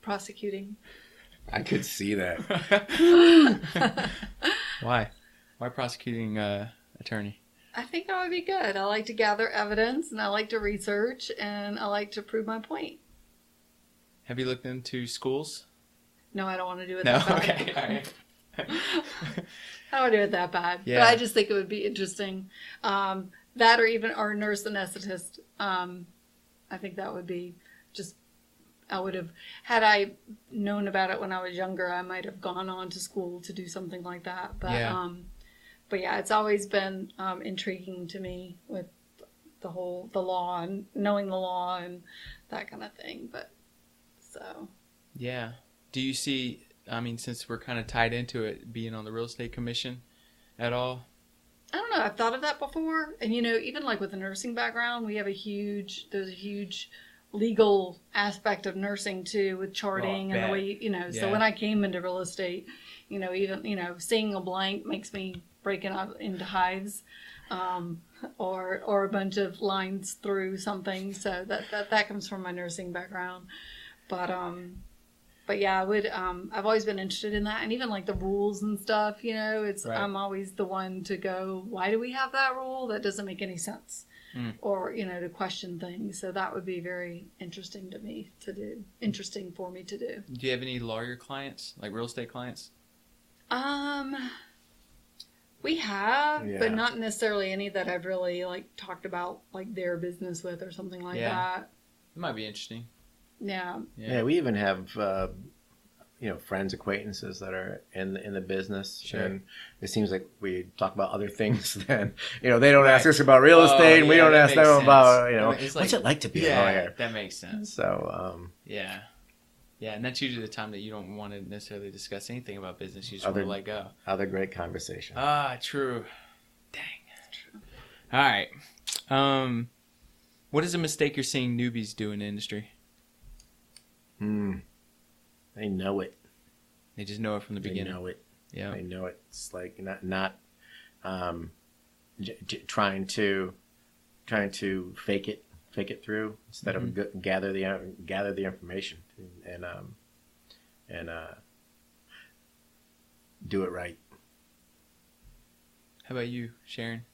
Prosecuting. I could see that. Why? Why prosecuting attorney? I think that would be good. I like to gather evidence, and I like to research, and I like to prove my point. Have you looked into schools? No, I don't want to do it No? that bad. Okay. All right. I don't want to do it that bad. Yeah. But I just think it would be interesting. That or even our nurse anesthetist. I think that would be just, I would have, had I known about it when I was younger, I might have gone on to school to do something like that. But yeah, it's always been intriguing to me with the law and knowing the law and that kind of thing. But so. Yeah. Do you see, since we're kind of tied into it, being on the real estate commission at all? I don't know. I've thought of that before. And, even like with the nursing background, there's a huge legal aspect of nursing too, with charting and the way, so when I came into real estate, even, seeing a blank makes me break it up into hives, or a bunch of lines through something. So that comes from my nursing background. But yeah, I've always been interested in that, and even like the rules and stuff, I'm always the one to go, why do we have that rule? That doesn't make any sense. Or, to question things. So that would be very interesting for me to do. Do you have any lawyer clients, like real estate clients? We have, but not necessarily any that I've really like talked about like their business with or something like that. It might be interesting. Yeah. We even have friends, acquaintances that are in the business. Sure. And it seems like we talk about other things than, they don't ask us about real estate, and we don't ask them about, what's it like to be a lawyer? That makes sense. So, Yeah, and that's usually the time that you don't want to necessarily discuss anything about business. You just want to let go. Other great conversation. True. Dang. True. All right. What is a mistake you're seeing newbies do in the industry? They know it. They just know it from the beginning. They know it. Yeah. They know it. It's like not trying to fake it through instead of gather the information and do it right. How about you, Sharon?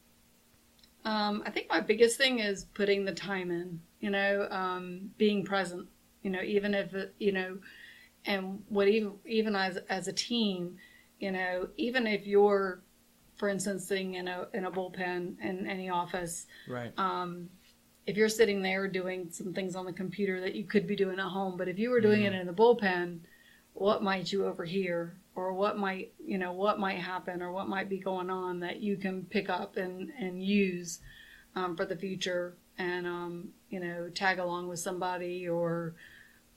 I think my biggest thing is putting the time in. Being present. Even if and what even as a team, even if you're, for instance, sitting in a bullpen in any office, right? If you're sitting there doing some things on the computer that you could be doing at home, but if you were doing it in the bullpen, what might you overhear, or what might happen, or what might be going on that you can pick up and use for the future, and tag along with somebody, or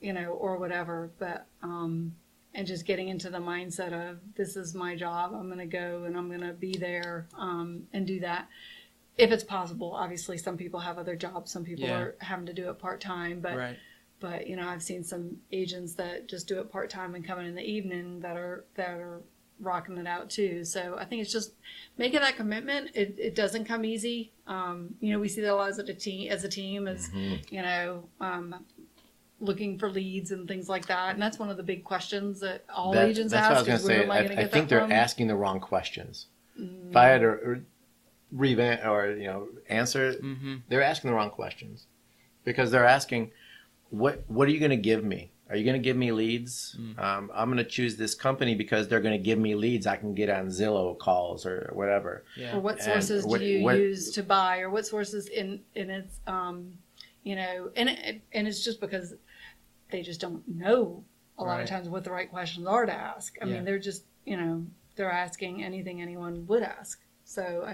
whatever, but and just getting into the mindset of, this is my job, I'm going to go and I'm going to be there and do that if it's possible. Obviously some people have other jobs, some people are having to do it part-time, but I've seen some agents that just do it part-time and come in the evening that are rocking it out too. So I think it's just making that commitment. It doesn't come easy. We see that a lot as a team, looking for leads and things like that, and that's one of the big questions that all agents ask. That's what I was going to say. I think they're asking the wrong questions. If I had to revamp or answer, they're asking the wrong questions, because they're asking, what are you going to give me? Are you going to give me leads? I'm going to choose this company because they're going to give me leads I can get on Zillow calls or whatever. Yeah. Or what sources do you use to buy, or what sources in its and it's just because they just don't know a lot of times what the right questions are to ask. I mean, they're just, they're asking anything anyone would ask. So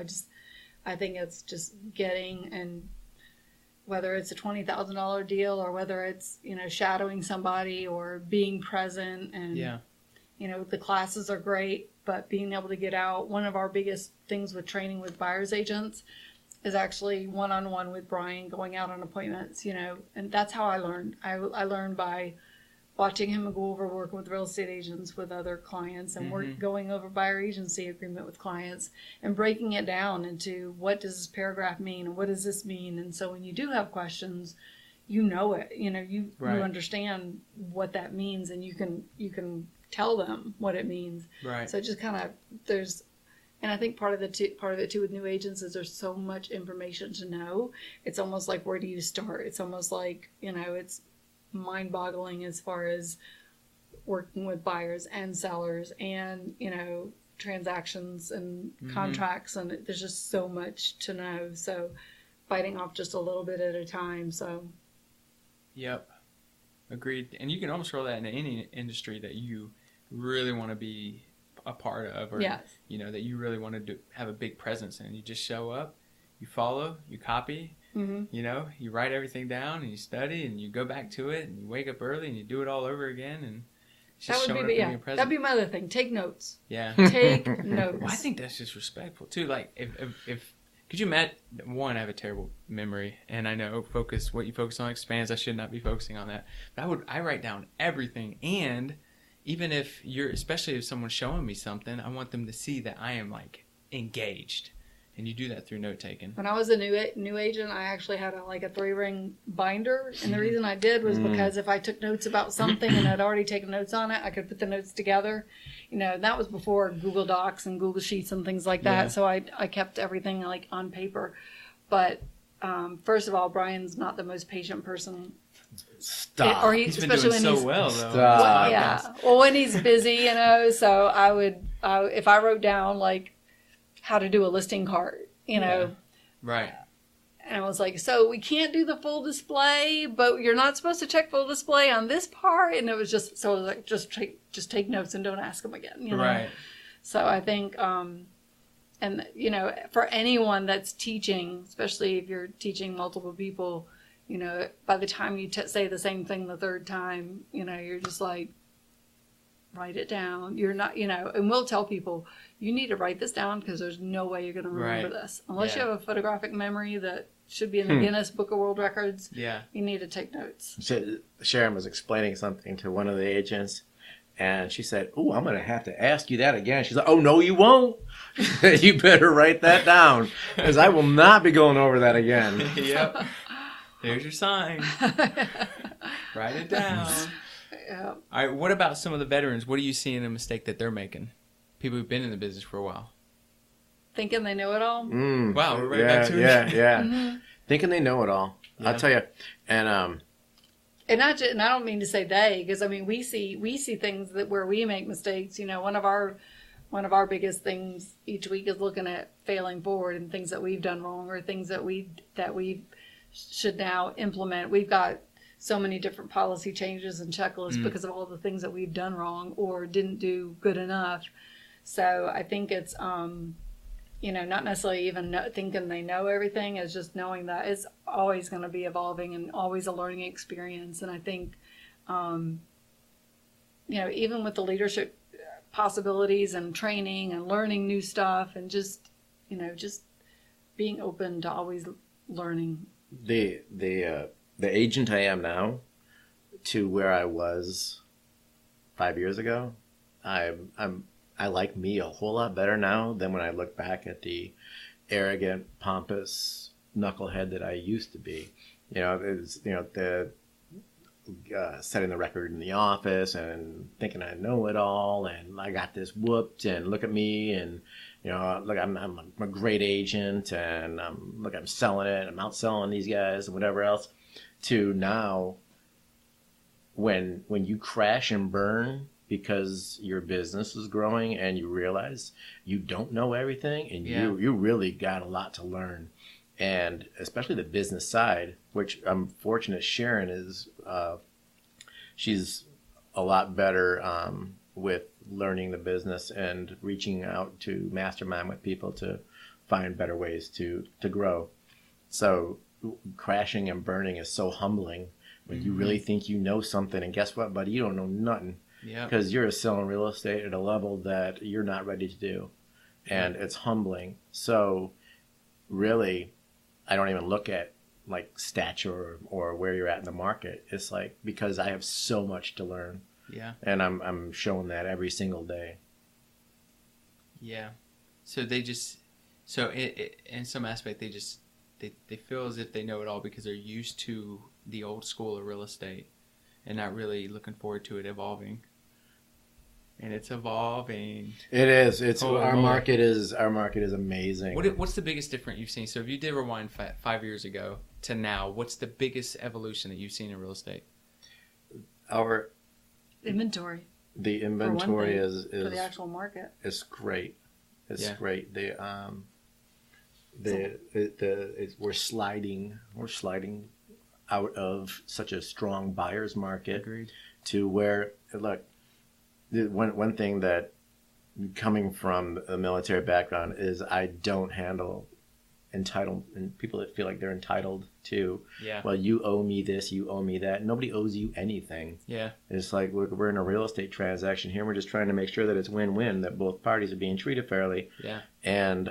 I think it's just getting, and whether it's a $20,000 deal or whether it's, shadowing somebody or being present, and, the classes are great, but being able to get out. One of our biggest things with training with buyer's agents is actually one-on-one with Brian, going out on appointments, and that's how I learned. I learned by watching him go over working with real estate agents with other clients, and going over buyer agency agreement with clients, and breaking it down into, what does this paragraph mean, and what does this mean? And so when you do have questions, you understand what that means, and you can tell them what it means. Right. So it just kind of, and I think part of it too with new agents is there's so much information to know. It's almost like, where do you start? It's almost like, it's mind-boggling as far as working with buyers and sellers and, transactions and contracts, and there's just so much to know. So biting off just a little bit at a time. So. Yep. Agreed. And you can almost roll that into any industry that you really want to be a part of, or that you really want to have a big presence in. You just show up, you follow, you copy, you write everything down, and you study, and you go back to it, and you wake up early, and you do it all over again, and just showing up and being present. That'd be my other thing. Take notes. Yeah. Take notes. Well, I think that's just respectful too. Like if Could you imagine? One, I have a terrible memory, and I know what you focus on expands. I should not be focusing on that. But I write down everything, and even if especially if someone's showing me something, I want them to see that I am like engaged. And you do that through note taking. When I was a new agent, I actually had a 3-ring binder, and the reason I did was because if I took notes about something and I'd already taken notes on it, I could put the notes together. That was before Google Docs and Google Sheets and things like that. Yeah. So I kept everything on paper. But first of all, Brian's not the most patient person. Stop. He's been doing so well, though. Stop. Yeah. Well, when he's busy, so I would, if I wrote down how to do a listing card, Right. And I was like, so we can't do the full display, but you're not supposed to check full display on this part. And it was just, so I was like, just take notes and don't ask them again. Right. So I think, and for anyone that's teaching, especially if you're teaching multiple people, by the time you say the same thing the third time, you're just like, write it down. You're not, and we'll tell people, you need to write this down because there's no way you're going to remember this. Unless you have a photographic memory that should be in the Guinness Book of World Records, you need to take notes. Sharon was explaining something to one of the agents, and she said, "Oh, I'm going to have to ask you that again." She's like, "Oh, no, you won't. You better write that down because I will not be going over that again." Yep. There's your sign. Write it down. Yeah. All right. What about some of the veterans? What are you seeing a mistake that they're making? People who've been in the business for a while. Thinking they know it all. Wow, we're right back to it. Yeah. Mm-hmm. Thinking they know it all. Yeah. I'll tell you. And I don't mean to say they, because we see things where we make mistakes. One of our biggest things each week is looking at failing forward and things that we've done wrong or things that we should now implement. We've got so many different policy changes and checklists because of all the things that we've done wrong or didn't do good enough. So I think it's, not necessarily even thinking they know everything. It's just knowing that it's always going to be evolving and always a learning experience. And I think, even with the leadership possibilities and training and learning new stuff and just being open to always learning. The agent I am now to where I was 5 years ago, I like me a whole lot better now than when I look back at the arrogant, pompous knucklehead that I used to be. The setting the record in the office and thinking I know it all and I got this whooped and look at me and look, I'm a great agent and I'm selling it. I'm outselling these guys and whatever else. To now, when you crash and burn because your business is growing and you realize you don't know everything and you really got a lot to learn, and especially the business side, which I'm fortunate Sharon is, she's a lot better with learning the business and reaching out to mastermind with people to find better ways to grow. So crashing and burning is so humbling when you really think you know something, and guess what, buddy, you don't know nothing because you're selling real estate at a level that you're not ready to do, and it's humbling. So really, I don't even look at stature or where you're at in the market. It's because I have so much to learn, and I'm showing that every single day. So they just in some aspect they feel as if they know it all because they're used to the old school of real estate and not really looking forward to it evolving. And it's evolving. It is. Our market is amazing. What's the biggest difference you've seen? So if you did rewind 5 years ago to now, what's the biggest evolution that you've seen in real estate? Our inventory. The inventory is for the actual market. It's great. It's great. We're sliding out of such a strong buyer's market. Agreed. To where, look, one thing that coming from a military background is I don't handle entitled, and people that feel like they're entitled to. Yeah. Well, you owe me this, you owe me that. Nobody owes you anything. Yeah. It's like we're in a real estate transaction here. We're just trying to make sure that it's win-win, that both parties are being treated fairly. Yeah. And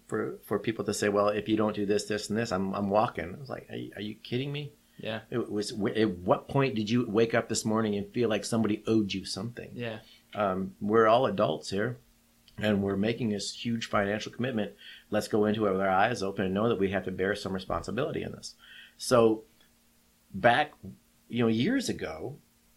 for people to say, well, if you don't do this, this, and this, I'm walking. I was like, are you kidding me? Yeah. It was. At what point did you wake up this morning and feel like somebody owed you something? Yeah. We're all adults here, and we're making this huge financial commitment. Let's go into it with our eyes open and know that we have to bear some responsibility in this. So back, years ago,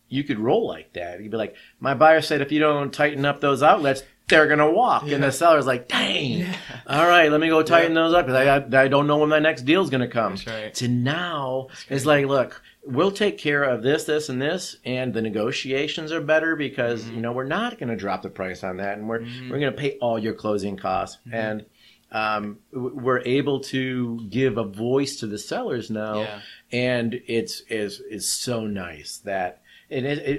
you could roll like that. You'd be like, my buyer said if you don't tighten up those outlets, they're going to walk. Yeah. And the seller's like, dang, yeah. All right, let me go tighten those up because I don't know when my next deal's going to come. That's right. To now, it's like, look, we'll take care of this, this, and this, and the negotiations are better because, we're not going to drop the price on that, and we're going to pay all your closing costs. And we're able to give a voice to the sellers now, and it's so nice that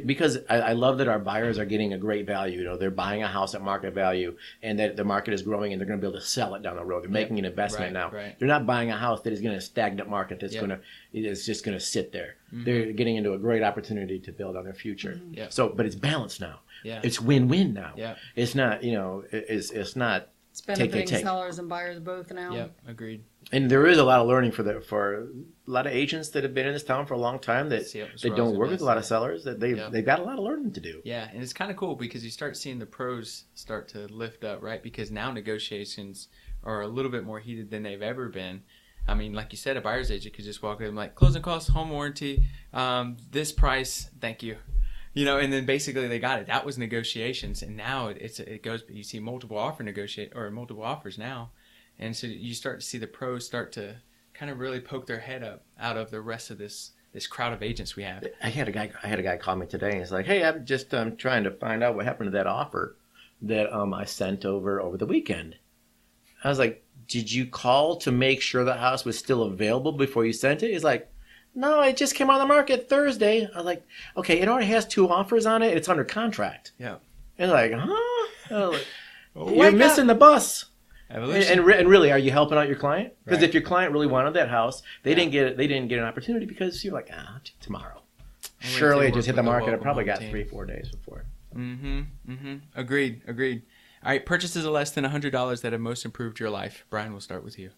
because I love that our buyers are getting a great value. They're buying a house at market value, and that the market is growing, and they're going to be able to sell it down the road. They're making an investment now. Right. They're not buying a house that is going to stagnant market that's just going to sit there. They're getting into a great opportunity to build on their future. So, but it's balanced now. It's win-win now. It's not. It's not. It's benefiting sellers and buyers both now. Yeah, agreed. And there is a lot of learning for a lot of agents that have been in this town for a long time that don't work with a lot of sellers. That they've got a lot of learning to do. Yeah, and it's kind of cool because you start seeing the pros start to lift up, right? Because now negotiations are a little bit more heated than they've ever been. I mean, like you said, a buyer's agent could just walk in and like, closing costs, home warranty, this price, thank you. And then basically they got it. That was negotiations, and now it goes. You see multiple offers now, and so you start to see the pros start to kind of really poke their head up out of the rest of this crowd of agents we have. I had a guy call me today, and he's like, "Hey, I'm just trying to find out what happened to that offer that I sent over the weekend." I was like, "Did you call to make sure the house was still available before you sent it?" He's like, "No, it just came on the market Thursday." I was like, "Okay, it already has 2 offers on it. It's under contract." Yeah. And like, huh? You're missing the bus. And really, are you helping out your client? Because if your client really wanted that house, they didn't get an opportunity because you're like, tomorrow. Surely it just hit the market. It probably got 3-4 days before. Agreed. All right, purchases of less than $100 that have most improved your life. Brian, we'll start with you.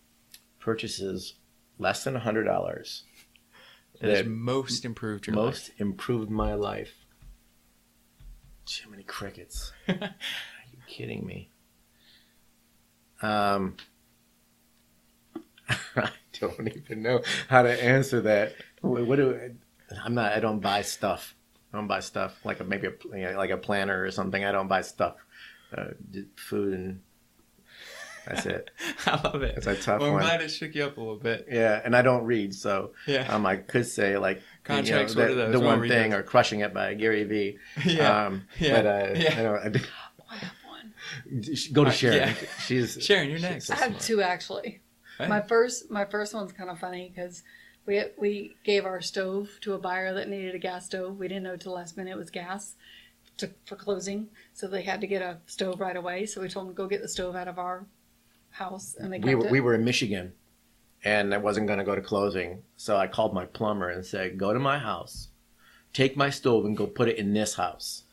Purchases less than $100. That has most improved your life. Most improved my life. Too many crickets. Are you kidding me? I don't even know how to answer that. I don't buy stuff. Like maybe like a planner or something. I don't buy stuff. Food and that's it. I love it. It's a tough one. I'm glad it shook you up a little bit. Yeah, and I don't read, so I could say like contracts. The one thing or Crushing It by Gary Vee. But I don't. Go to Sharon. Sharon, you're next. I have 2 actually. Hey. My first one's kind of funny because we gave our stove to a buyer that needed a gas stove. We didn't know till the last minute it was gas for closing, so they had to get a stove right away. So we told them to go get the stove out of our house, and we were in Michigan, and I wasn't going to go to closing, so I called my plumber and said, "Go to my house, take my stove, and go put it in this house."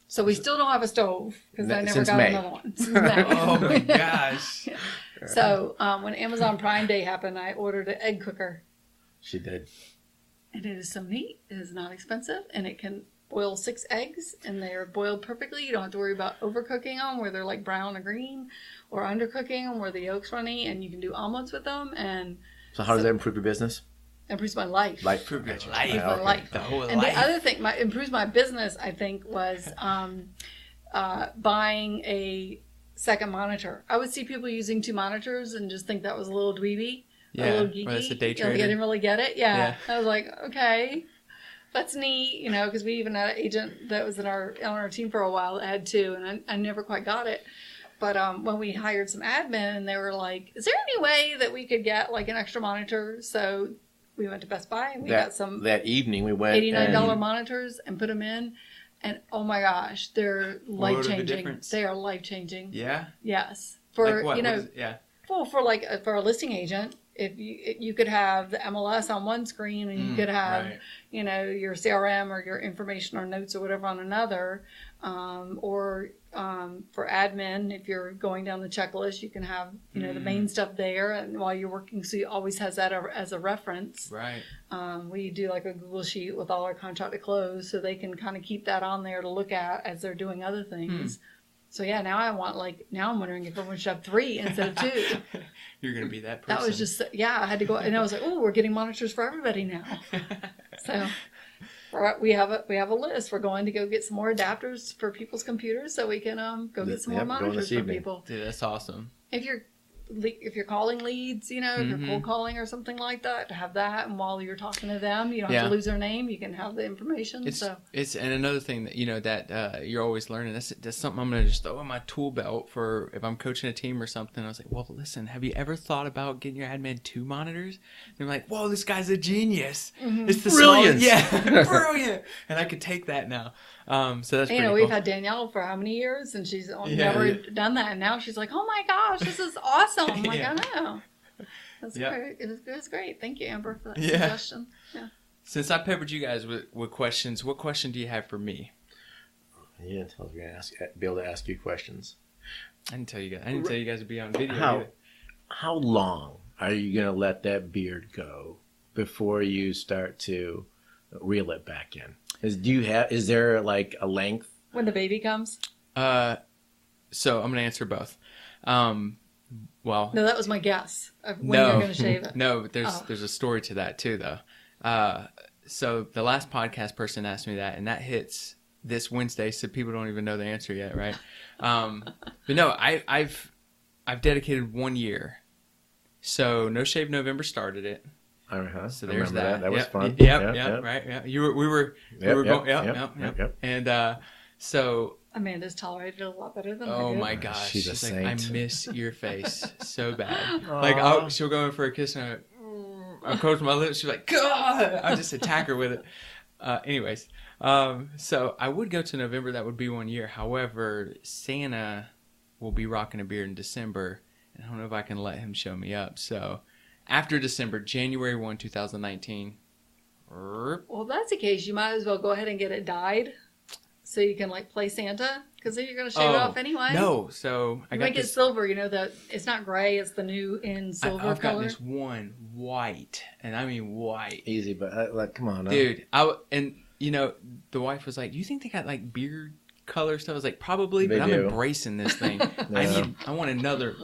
So we still don't have a stove because I never got another one. Oh my gosh! So when Amazon Prime Day happened, I ordered an egg cooker. She did, and it is so neat. It is not expensive, and it can boil 6 eggs, and they're boiled perfectly. You don't have to worry about overcooking them where they're like brown or green, or undercooking them where the yolk's runny, and you can do omelets with them. And so how does that improve your business? Improves my life. Improves your life. My life. The whole and life. The other thing, improves my business, I think, was buying a second monitor. I would see people using 2 monitors and just think that was a little dweeby, a little geeky. Or that's a day trader. I didn't really get it. Yeah. I was like, okay. That's neat, because we even had an agent that was on our team for a while that had 2, and I never quite got it. But when we hired some admin, and they were like, "Is there any way that we could get like an extra monitor?" So we went to Best Buy and we got some. That evening we went $89 monitors and put them in, and oh my gosh, they're life changing. They are life changing. Yeah. Yes. For like what? For Well, for a listing agent, if you could have the MLS on one screen and you could have, your CRM or your information or notes or whatever on another, or for admin, if you're going down the checklist, you can have, the main stuff there, and while you're working, so you always has that as a reference. Right. We do like a Google sheet with all our contract to close, so they can kind of keep that on there to look at as they're doing other things. So yeah, now I'm wondering if everyone should have 3 instead of 2. You're going to be that person. That was just, I had to go, and I was like, oh, we're getting monitors for everybody now. So we have a list. We're going to go get some more adapters for people's computers so we can go get some more monitors for people. Dude, that's awesome. If you're calling leads, if you're cold calling or something like that, to have that, and while you're talking to them, you don't have to lose their name. You can have the information. It's and another thing that that you're always learning. That's something I'm gonna just throw in my tool belt for if I'm coaching a team or something. I was like, well, listen, have you ever thought about getting your admin 2 monitors? They're like, whoa, this guy's a genius. It's the brilliant. Brilliant. And I could take that now. So that's pretty cool. We've had Danielle for how many years, and she's never done that, and now she's like, oh my gosh, this is awesome. I'm like, I know. That's great. It was great. Thank you, Amber, for that suggestion. Yeah. Since I peppered you guys with questions, what question do you have for me? You didn't tell us we're going to be able to ask you questions. I didn't tell you guys. I didn't tell you guys to be on video. How long are you going to let that beard go before you start to reel it back in? Is there like a length? When the baby comes? So I'm going to answer both. Well, no, that was my guess of when you're going to shave it. No, but there's a story to that too, though. So the last podcast person asked me that, and that hits this Wednesday, so people don't even know the answer yet, right? But no, I've dedicated 1 year. So No Shave November started it. So there's that. That was fun. Yep. Right. Yeah. We were going. Yep. And so Amanda's tolerated it a lot better than I oh did. my gosh, she's a saint. like, I miss your face so bad. Like she'll go in for a kiss and I close my lips. She's like, God! I just attack her with it. Anyways, so I would go to November. That would be 1 year. However, Santa will be rocking a beard in December, and I don't know if I can let him show me up. So after December, January 1, 2019. Well, if that's the case, you might as well go ahead and get it dyed. So you can play Santa, because then you're going to shave it off anyway. No, so I got this silver. That it's not gray; it's the new in silver color. I've got this one white, and I mean white. Easy, but come on, dude. The wife was like, "Do you think they got beard color stuff?" I was like, "Probably," but I'm embracing this thing. I want another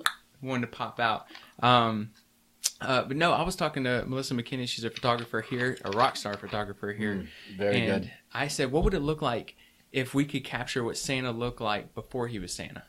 one to pop out. But no, I was talking to Melissa McKinney. She's a photographer here, a rock star photographer here. Very good. I said, what would it look like if we could capture what Santa looked like before he was Santa?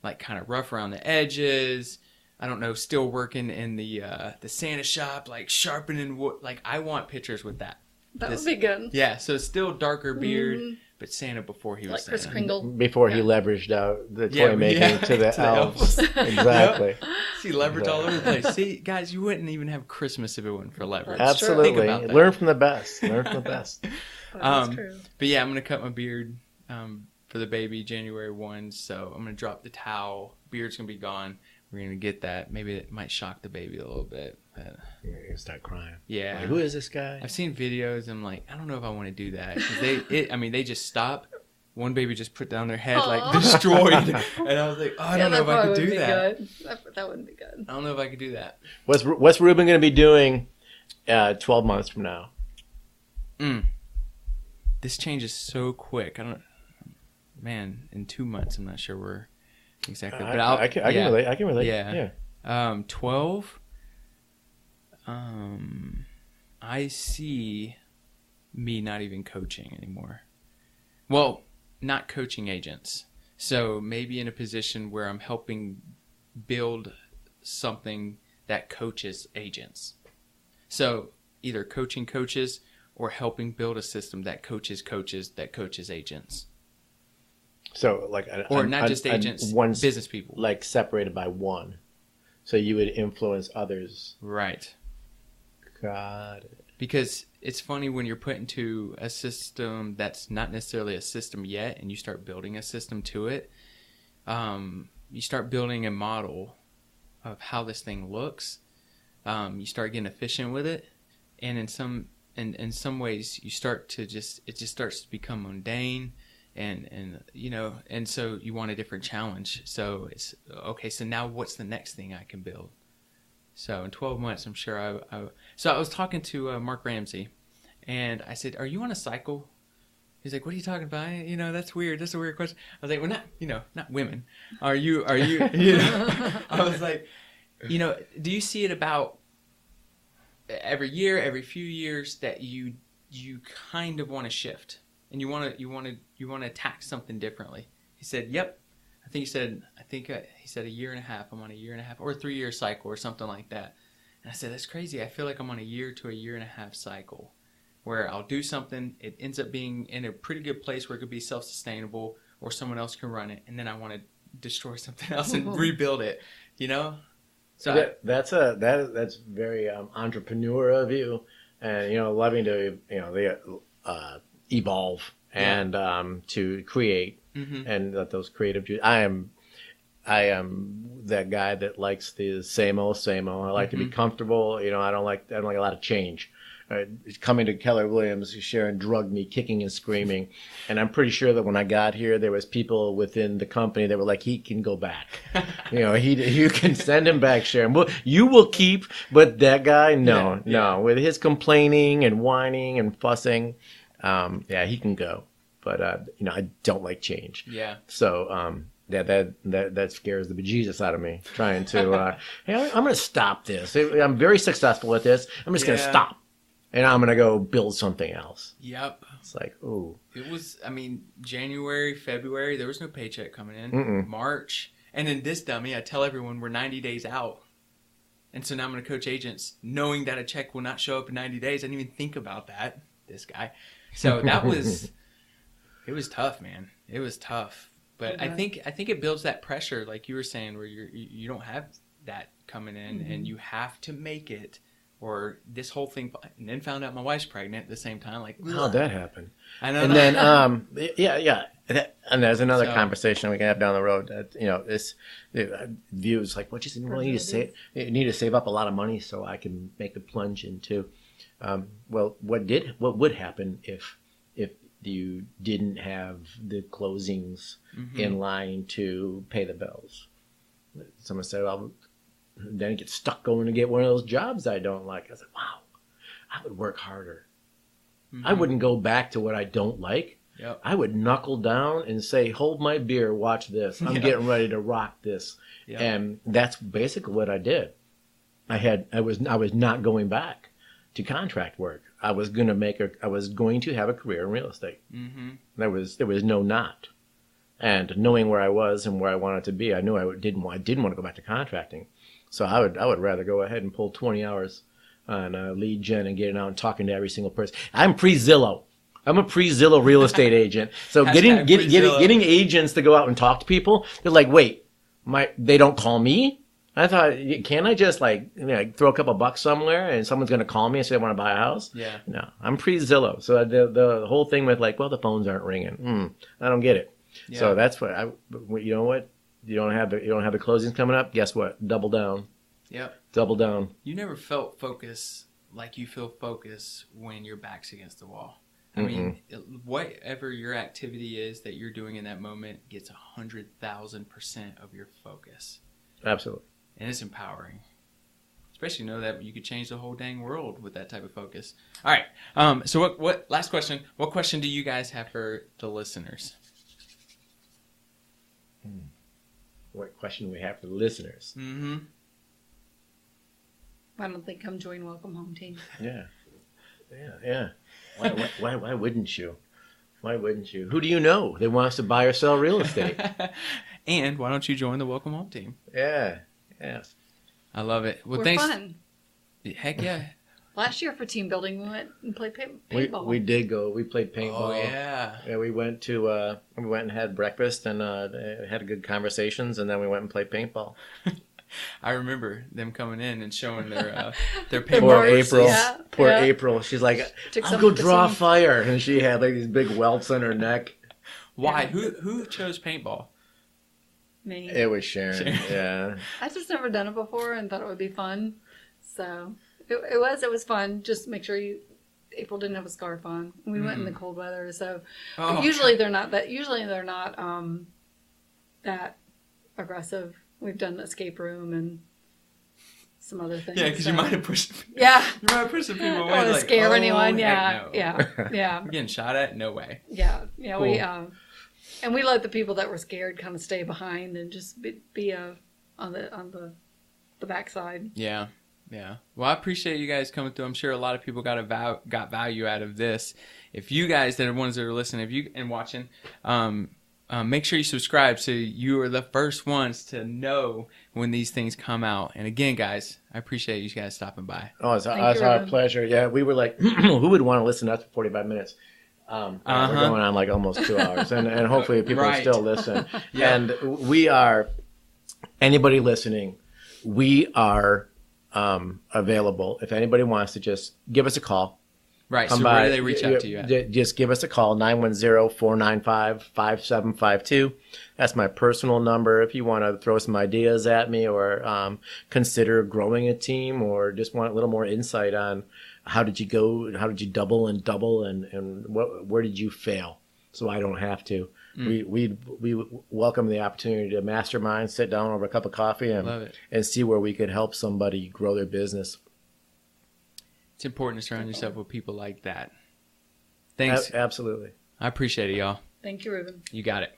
Like kind of rough around the edges. I don't know, still working in the Santa shop, sharpening wood. I want pictures with that. That would be good. Yeah, so still darker beard, but Santa before he was Santa. Kris Kringle. Before he leveraged out the toy making to the elves. Exactly. See, leverage all over the place. See, guys, you wouldn't even have Christmas if it wasn't for leverage. Absolutely. Learn from the best. That's true. But yeah, I'm going to cut my beard for the baby January 1. So I'm going to drop the towel. Beard's going to be gone. We're going to get that. Maybe it might shock the baby a little bit. But you're going to start crying. Yeah. Who is this guy? I've seen videos. And I'm like, I don't know if I want to do that. Because they just stop. One baby just put down their head, destroyed. And I was like, I don't know if I could do that. That wouldn't be good. I don't know if I could do that. What's Ruben going to be doing 12 months from now? This changes so quick. In 2 months, I'm not sure where exactly. But I can relate. I can relate. Yeah. 12. I see me not even coaching anymore. Well, not coaching agents. So maybe in a position where I'm helping build something that coaches agents. So either coaching coaches or helping build a system that coaches that coaches agents. So not just agents, business people. Separated by one. So you would influence others. Right. Got it. Because it's funny when you're put into a system that's not necessarily a system yet, and you start building a system to it. You start building a model how this thing looks, you start getting efficient with it, and in some ways you start to it just starts to become mundane, and you know, and so you want a different challenge. So it's okay. So now what's the next thing I can build? So in 12 months, I'm sure So I was talking to Mark Ramsey, and I said, "Are you on a cycle?" He's like, "What are you talking about? You know, that's weird. That's a weird question." I was like, "Well, not women. Are you, you know?" I was like, you know, do you see it about every year, every few years that you kind of want to shift and you want to attack something differently? He said, "Yep." He said a year and a half. I'm on a year and a half or a 3-year cycle or something like that. And I said, "That's crazy. I feel like I'm on a year to a year and a half cycle where I'll do something. It ends up being in a pretty good place where it could be self-sustainable or someone else can run it. And then I want to destroy something else and rebuild it, you know?" So that's very entrepreneur of you, and, you know, loving to, you know, evolve and to create. Mm-hmm. And that those creative juices. I am that guy that likes the same old. I like to be comfortable. You know, I don't like a lot of change. Coming to Keller Williams, Sharon drugged me kicking and screaming, and I'm pretty sure that when I got here, there was people within the company that were like, "He can go back." You know, you can send him back, Sharon. Well, you will keep, but that guy, no, with his complaining and whining and fussing, he can go. But you know, I don't like change. Yeah. So that scares the bejesus out of me. Trying to, hey, I'm going to stop this. I'm very successful at this. I'm just going to stop, and I'm going to go build something else. Yep. It's like, ooh. It was. I mean, January, February, there was no paycheck coming in. March, and then this dummy, I tell everyone we're 90 days out, and so now I'm going to coach agents, knowing that a check will not show up in 90 days. I didn't even think about that. This guy. So that was. It was tough, man. It was tough, but I think it builds that pressure, like you were saying, where you don't have that coming in, and you have to make it, or this whole thing. And then found out my wife's pregnant at the same time. Like, how'd that happen? I know. And then and there's another conversation we can have down the road. That, you know, this views like, well, you really need to save up a lot of money so I can make the plunge into. Well, what would happen if you didn't have the closings in line to pay the bills? Someone said, "Well, then I get stuck going to get one of those jobs I don't like." I said, "Wow, I would work harder. I wouldn't go back to what I don't like. Yep. I would knuckle down and say, 'Hold my beer, watch this. I'm getting ready to rock this.'" Yep. And that's basically what I did. I was not going back to contract work. I was going to have a career in real estate. Mm-hmm. There was no not. And knowing where I was and where I wanted to be, I knew I didn't want to go back to contracting. So I would rather go ahead and pull 20 hours on lead gen and getting out and talking to every single person. I'm pre-Zillow. I'm a pre-Zillow real estate agent. So getting agents to go out and talk to people, they're like, "Wait, they don't call me?" I thought, can't I just throw a couple bucks somewhere and someone's going to call me and say they want to buy a house? Yeah. No, I'm pre-Zillow. So the whole thing with well, the phones aren't ringing. I don't get it. Yeah. So that's what you know what? You don't have the closings coming up. Guess what? Double down. Yep. Double down. You never felt focus like you feel focus when your back's against the wall. I mean, whatever your activity is that you're doing in that moment gets 100,000% of your focus. Absolutely. And it's empowering. Especially know that you could change the whole dang world with that type of focus. All right. So what last question. What question do you guys have for the listeners? What question do we have for the listeners? Mm-hmm. Why don't they come join Welcome Home Team? Yeah. Why wouldn't you? Why wouldn't you? Who do you know that wants to buy or sell real estate? And why don't you join the Welcome Home Team? Yeah. I love it. Well, We're fun. Heck yeah. Last year for team building, we went and played paintball. We did go. We played paintball. Oh yeah. Yeah, we went and had breakfast and had good conversations, and then we went and played paintball. I remember them coming in and showing their paintball. Poor April. She's like, "I'll go draw a fire," and she had these big welts on her neck. Why? Who chose paintball? Me. It was Sharon. Yeah. I just never done it before and thought it would be fun. So it was fun. Just make sure April didn't have a scarf on. We went in the cold weather, so usually they're not that aggressive. We've done the escape room and some other things. Yeah, because you might have pushed. Yeah, you might have pushed some people away. Don't want to scare anyone. No. Yeah. We're getting shot at? No way. Yeah. Cool. We let the people that were scared kind of stay behind and just be on the backside. Yeah. Well, I appreciate you guys coming through. I'm sure a lot of people got value out of this. If you guys that are ones that are listening, and watching, make sure you subscribe so you are the first ones to know when these things come out. And again, guys, I appreciate you guys stopping by. Oh, it's our pleasure. Yeah, we were like, who would want to listen to us for 45 minutes? We're going on like almost 2 hours, and hopefully people still listen. Yeah. And we are, anybody listening, we are available. If anybody wants to just give us a call. Right, so where do they reach out to you at? Just give us a call, 910-495-5752. That's my personal number if you want to throw some ideas at me or consider growing a team or just want a little more insight on how did you double and where did you fail so I don't have to. We welcome the opportunity to mastermind, sit down over a cup of coffee and see where we could help somebody grow their business. It's important to surround yourself with people like that. Thanks. Absolutely. I appreciate it, y'all. Thank you, Ruben. You got it.